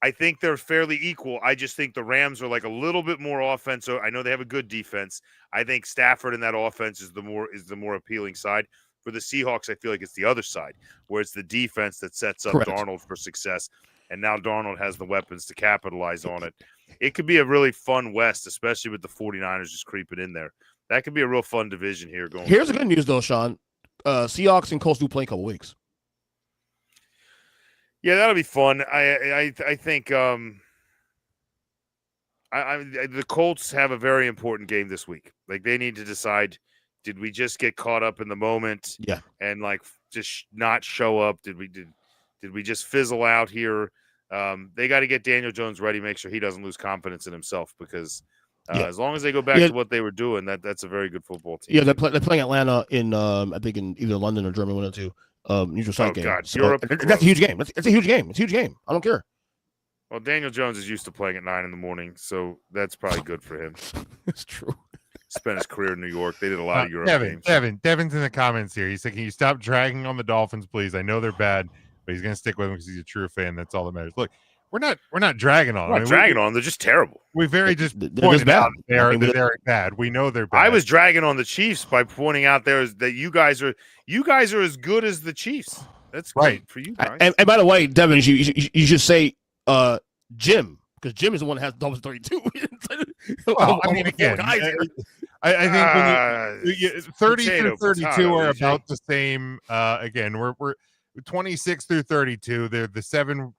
I think they're fairly equal. I just think the Rams are like a little bit more offensive. I know they have a good defense. I think Stafford in that offense is the more appealing side. For the Seahawks, I feel like it's the other side, where it's the defense that sets up Correct. Darnold for success. And now Darnold has the weapons to capitalize on it. It could be a really fun West, especially with the 49ers just creeping in there. That could be a real fun division here going. Here's the good news, though, Sean. Seahawks and Colts do play in a couple weeks. Yeah, that'll be fun. I think the Colts have a very important game this week. Like they need to decide: did we just get caught up in the moment? Yeah, and like just not show up? Did we just fizzle out here? They got to get Daniel Jones ready, make sure he doesn't lose confidence in himself because as long as they go back to what they were doing, that's a very good football team. Yeah, they're playing Atlanta in I think in either London or Germany, one or two. Neutral site game. God, so, Europe, that's a huge game. It's a huge game. It's a huge game. I don't care. Well, Daniel Jones is used to playing at 9 a.m, so that's probably good for him. It's true. Spent his career in New York. They did a lot of Europe games. Devin's in the comments here. He said, "Can you stop dragging on the Dolphins, please? I know they're bad, but he's going to stick with them because he's a true fan. That's all that matters." Look, we're not dragging on. We're not dragging on. They're just terrible. We very just They're pointed bad. out they're bad. We know they're bad. I was dragging on the Chiefs by pointing out that you guys are as good as the Chiefs. That's right for you guys. And by the way, Devin, you should say Jim, because Jim is the one that has doubles 32. Well, I mean, again, I think when you 30 through 32 are about the same. Again, we're 26 through 32. They're the seven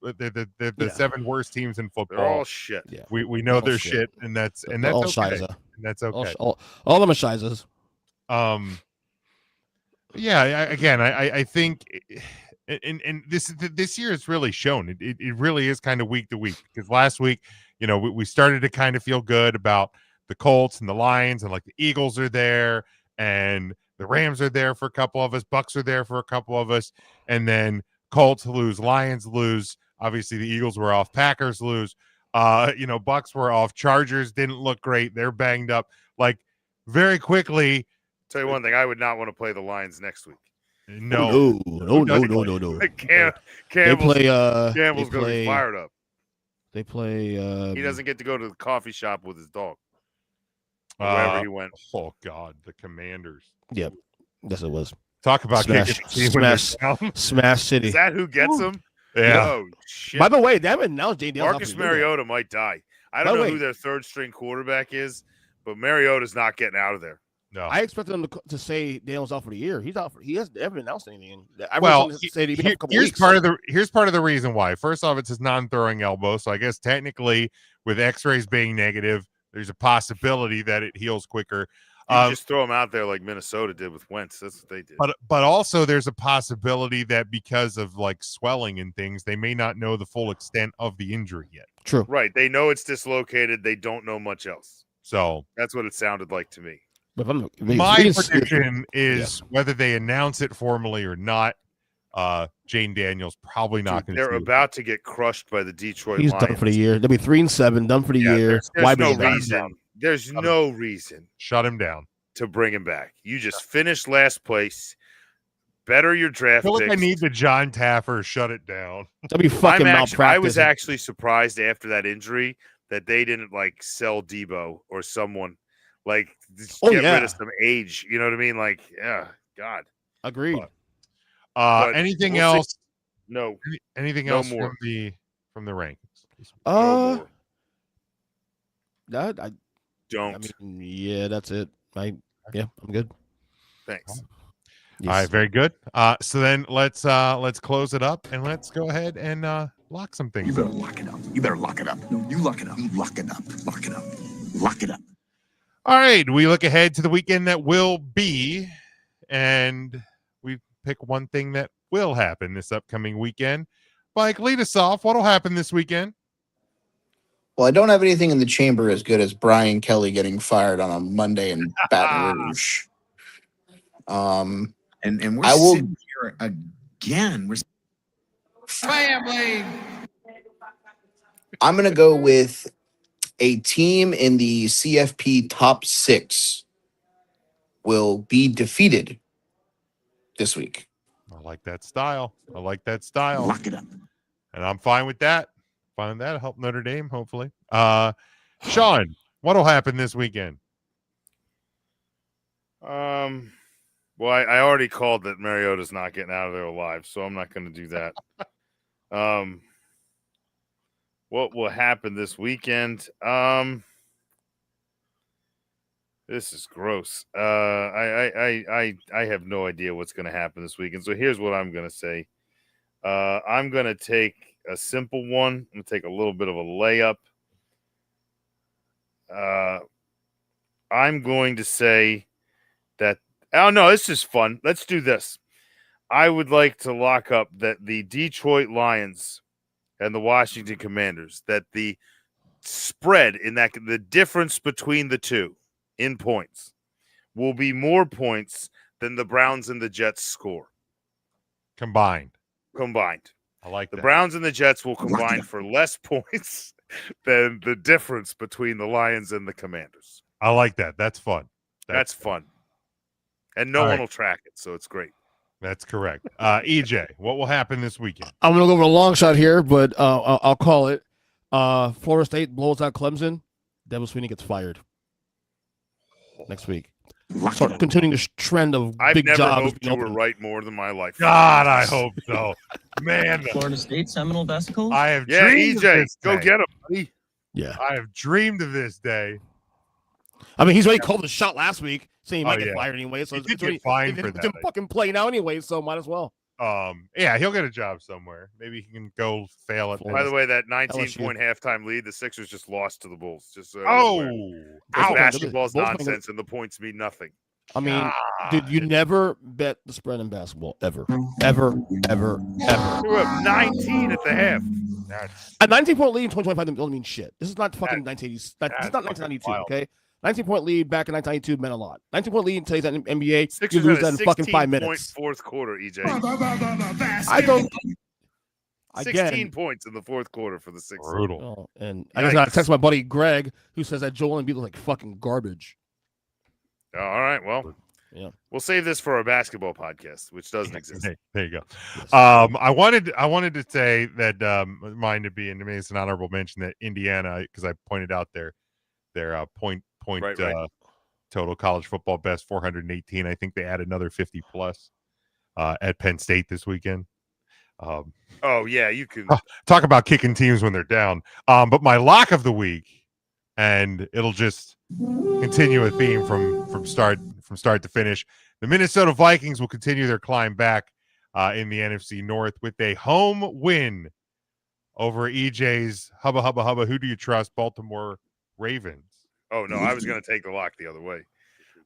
worst teams in football. They're all shit. Yeah. We know they're shit, and that's all okay. shiza. And that's okay. All of them are shizas. Yeah. I think, and this year it's really shown. It really is kind of week to week, because last week, we started to kind of feel good about the Colts and the Lions, and like the Eagles are there, and the Rams are there for a couple of us. Bucks are there for a couple of us. And then Colts lose, Lions lose. Obviously, the Eagles were off. Packers lose. Bucks were off. Chargers didn't look great. They're banged up. Like, very quickly. Tell you one thing, I would not want to play the Lions next week. No. Campbell's going to be fired up. They play. He doesn't get to go to the coffee shop with his dog. Wherever he went. Oh, God, the Commanders. Yep. Yes, it was. Talk about Smash City. Is that who gets him? Yeah. Oh, shit. By the way, they haven't announced J.D. Marcus Mariota might die. I don't know who their third-string quarterback is, but Mariota's not getting out of there. No. I expected them to say Daniel's out for the year. He's out for. He hasn't ever announced anything. Here's part of the reason why. First off, it's his non-throwing elbow, so I guess technically, with X-rays being negative, there's a possibility that it heals quicker. You just throw him out there like Minnesota did with Wentz. That's what they did. But also there's a possibility that because of like swelling and things, they may not know the full extent of the injury yet. True. Right. They know it's dislocated. They don't know much else. So that's what it sounded like to me. But my prediction is whether they announce it formally or not, Jane Daniels probably not going to. They're about to get crushed by the Detroit He's Lions. Done for the year. They'll be 3-7, done for the year. There's no reason. There's no reason. Shut him down. To bring him back. You just finished last place. Better your draft. I feel like I need the John Taffer shut it down. That'd be fucking malpractice. I was actually surprised after that injury that they didn't like sell Debo or someone like get rid of some age. You know what I mean? Like, yeah, God. Agreed. But anything else? See. No. Anything else more. from the rankings? No I don't. I mean, yeah, that's it. I'm good. Thanks. Yes. All right, very good. So then let's close it up and let's go ahead and lock some things. You better lock it up. You better lock it up. No, you lock it up. You lock it up. Lock it up. Lock it up. All right, we look ahead to the weekend that will be, and we pick one thing that will happen this upcoming weekend. Mike, lead us off. What'll happen this weekend? Well, I don't have anything in the chamber as good as Brian Kelly getting fired on a Monday in Baton Rouge. And we're sitting here again. We're family. I'm going to go with a team in the CFP top 6 will be defeated this week. I like that style. Lock it up. And I'm fine with that. Fine with that. Help Notre Dame, hopefully. Sean, what'll happen this weekend? Well, I already called that Mariota's not getting out of there alive, so I'm not going to do that. What will happen this weekend? This is gross. I have no idea what's going to happen this weekend. So here's what I'm going to say. I'm going to take a simple one. I'm going to take a little bit of a layup. I'm going to say that. Oh, no, this is fun. Let's do this. I would like to lock up that the Detroit Lions and the Washington Commanders, that the spread in that, the difference between the two in points will be more points than the Browns and the Jets score. Combined. I like the that. Browns and the Jets will combine for less points than the difference between the Lions and the Commanders. I like that. That's fun. That's fun. And no one will track it, so it's great. That's correct. EJ, what will happen this weekend? I'm going to go over a long shot here, but I'll call it. Florida State blows out Clemson. Devil Sweeney gets fired next week. Start continuing this trend of I've big never jobs. hoped you were right more than my life. God, I hope so. Man, Florida State Seminole basketball. I have Yeah, dreamed of EJ, this go day. get him, buddy. Yeah. I have dreamed of this day. I mean, he's already called the shot last week, saying he might get yeah. fired anyway. So He did it's get already fined for it's that, him fucking play now anyway, so might as well. Yeah, he'll get a job somewhere. Maybe he can go fail at. By the way, that 19-point halftime lead, the Sixers just lost to the Bulls. Just basketball's nonsense, and the points mean nothing. I mean, dude, you never bet the spread in basketball ever. They were up 19 at the half. A 19-point lead in 2025 don't mean shit. This is not fucking 1980s. This is not 1992. Wild. Okay, 19-point lead back in 1992 meant a lot. 19-point lead in today's NBA, Sixers you lose had that a in fucking 5 16-point minutes. fourth quarter, EJ. I don't. 16 points in the fourth quarter for the Sixers. Brutal. And I just got to text my buddy Greg, who says that Joel Embiid looks like fucking garbage. All right, well, yeah, we'll save this for our basketball podcast, which doesn't exist. Hey, there you go. I wanted to say that mine to be, and to me it's an honorable mention that Indiana, because I pointed out their point Right. total college football best 418. I think they add another 50 plus at Penn State this weekend. Oh yeah, you can talk about kicking teams when they're down. But my lock of the week, and it'll just continue a theme from start to finish. The Minnesota Vikings will continue their climb back in the NFC North with a home win over EJ's hubba hubba hubba. Who do you trust? Baltimore Ravens. Oh no, I was going to take the lock the other way.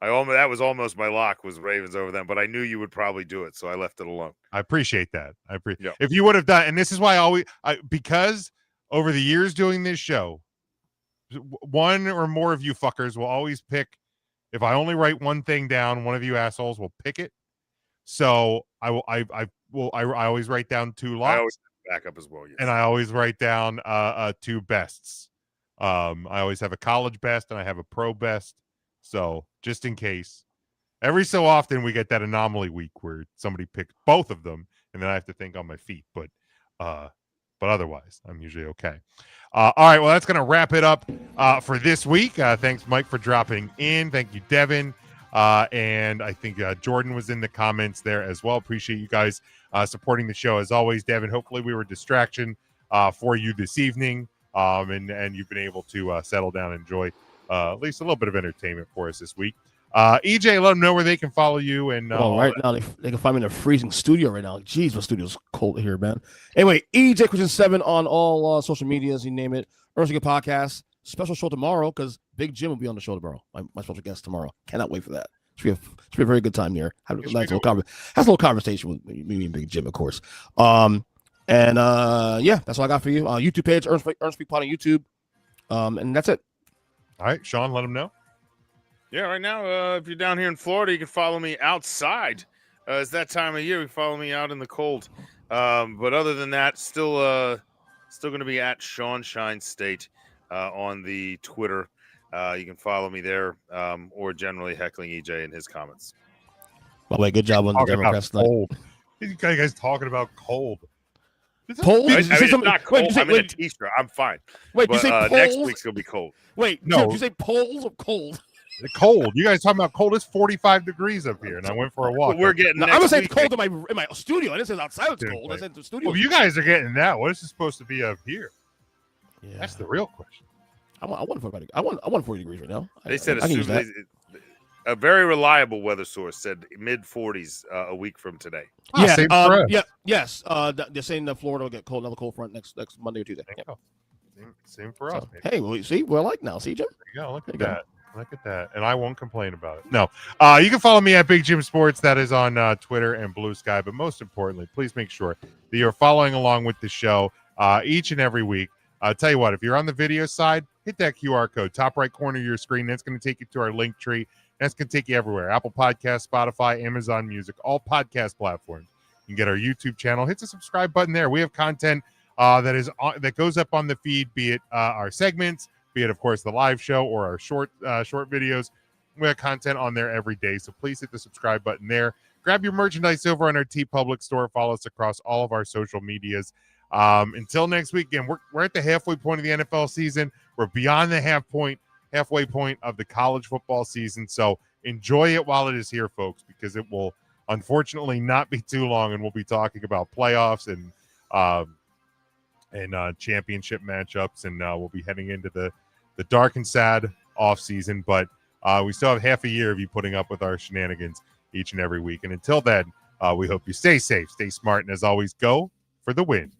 That was almost my lock was Ravens over them, but I knew you would probably do it, so I left it alone. I appreciate that. Yeah. If you would have done, and this is why because over the years doing this show, one or more of you fuckers will always pick. If I only write one thing down, one of you assholes will pick it. So I always write down 2 locks. I always back up as well, yes. And I always write down 2 bests. I always have a college best and I have a pro best. So just in case, every so often we get that anomaly week where somebody picks both of them, and then I have to think on my feet. But otherwise, I'm usually okay. All right, well, that's going to wrap it up for this week. Thanks, Mike, for dropping in. Thank you, Devin. And I think Jordan was in the comments there as well. Appreciate you guys supporting the show as always, Devin. Hopefully we were a distraction for you this evening, and you've been able to settle down and enjoy at least a little bit of entertainment for us this week. EJ, let them know where they can follow you. And right now they can find me in a freezing studio right now. Jeez, my studio's cold here, man. Anyway, EJ Christian 7 on all social medias, you name it. Earn's a Good Podcast. Special show tomorrow because Big Jim will be on the show tomorrow. My special guest tomorrow. Cannot wait for that. It's be a very good time here. Have a nice little conversation with me and Big Jim, of course. Yeah, that's all I got for you. YouTube page, Ernst Speak Pod on YouTube. And that's it. All right, Sean, let them know. Yeah, right now, if you're down here in Florida, you can follow me outside. It's that time of year. You follow me out in the cold. But other than that, still going to be at Sean Shine State on the Twitter. You can follow me there, or generally heckling EJ in his comments. By the way, good job on the Democrats tonight. You guys talking about cold? Cold? It's not cold. I'm in a t-shirt. I'm fine. Wait, but, you say next week's gonna be cold. Wait, no. Did you say poles or cold? Cold. You guys talking about cold? It's 45 degrees up here, and I went for a walk. Well, we're getting. I was saying cold in my studio. I didn't say outside it's cold. I said the studio. Well, you guys are getting that. What is it supposed to be up here? Yeah. That's the real question. I want 40 degrees right now. They said a very reliable weather source said mid-40s a week from today. Yes. They're saying that Florida will get cold, another cold front next Monday or Tuesday. Yeah. Same for us. Hey, well, see, we're alike now. See, Jim? Yeah, look at that. Look at that. And I won't complain about it. No. You can follow me at Big Jim Sports. That is on Twitter and Blue Sky. But most importantly, please make sure that you're following along with the show each and every week. I'll tell you what, if you're on the video side, hit that QR code, top right corner of your screen. That's going to take you to our link tree. That's going to take you everywhere. Apple Podcasts, Spotify, Amazon Music, all podcast platforms. You can get our YouTube channel. Hit the subscribe button there. We have content that goes up on the feed, be it our segments, be it, of course, the live show or our short videos. We have content on there every day, so please hit the subscribe button there. Grab your merchandise over on our TeePublic store. Follow us across all of our social medias. Until next week, again, we're at the halfway point of the NFL season. We're beyond the halfway point of the college football season. So enjoy it while it is here, folks, because it will unfortunately not be too long, and we'll be talking about playoffs and championship matchups, and we'll be heading into the dark and sad off season. But we still have half a year of you putting up with our shenanigans each and every week. And until then, we hope you stay safe, stay smart, and as always, go for the win.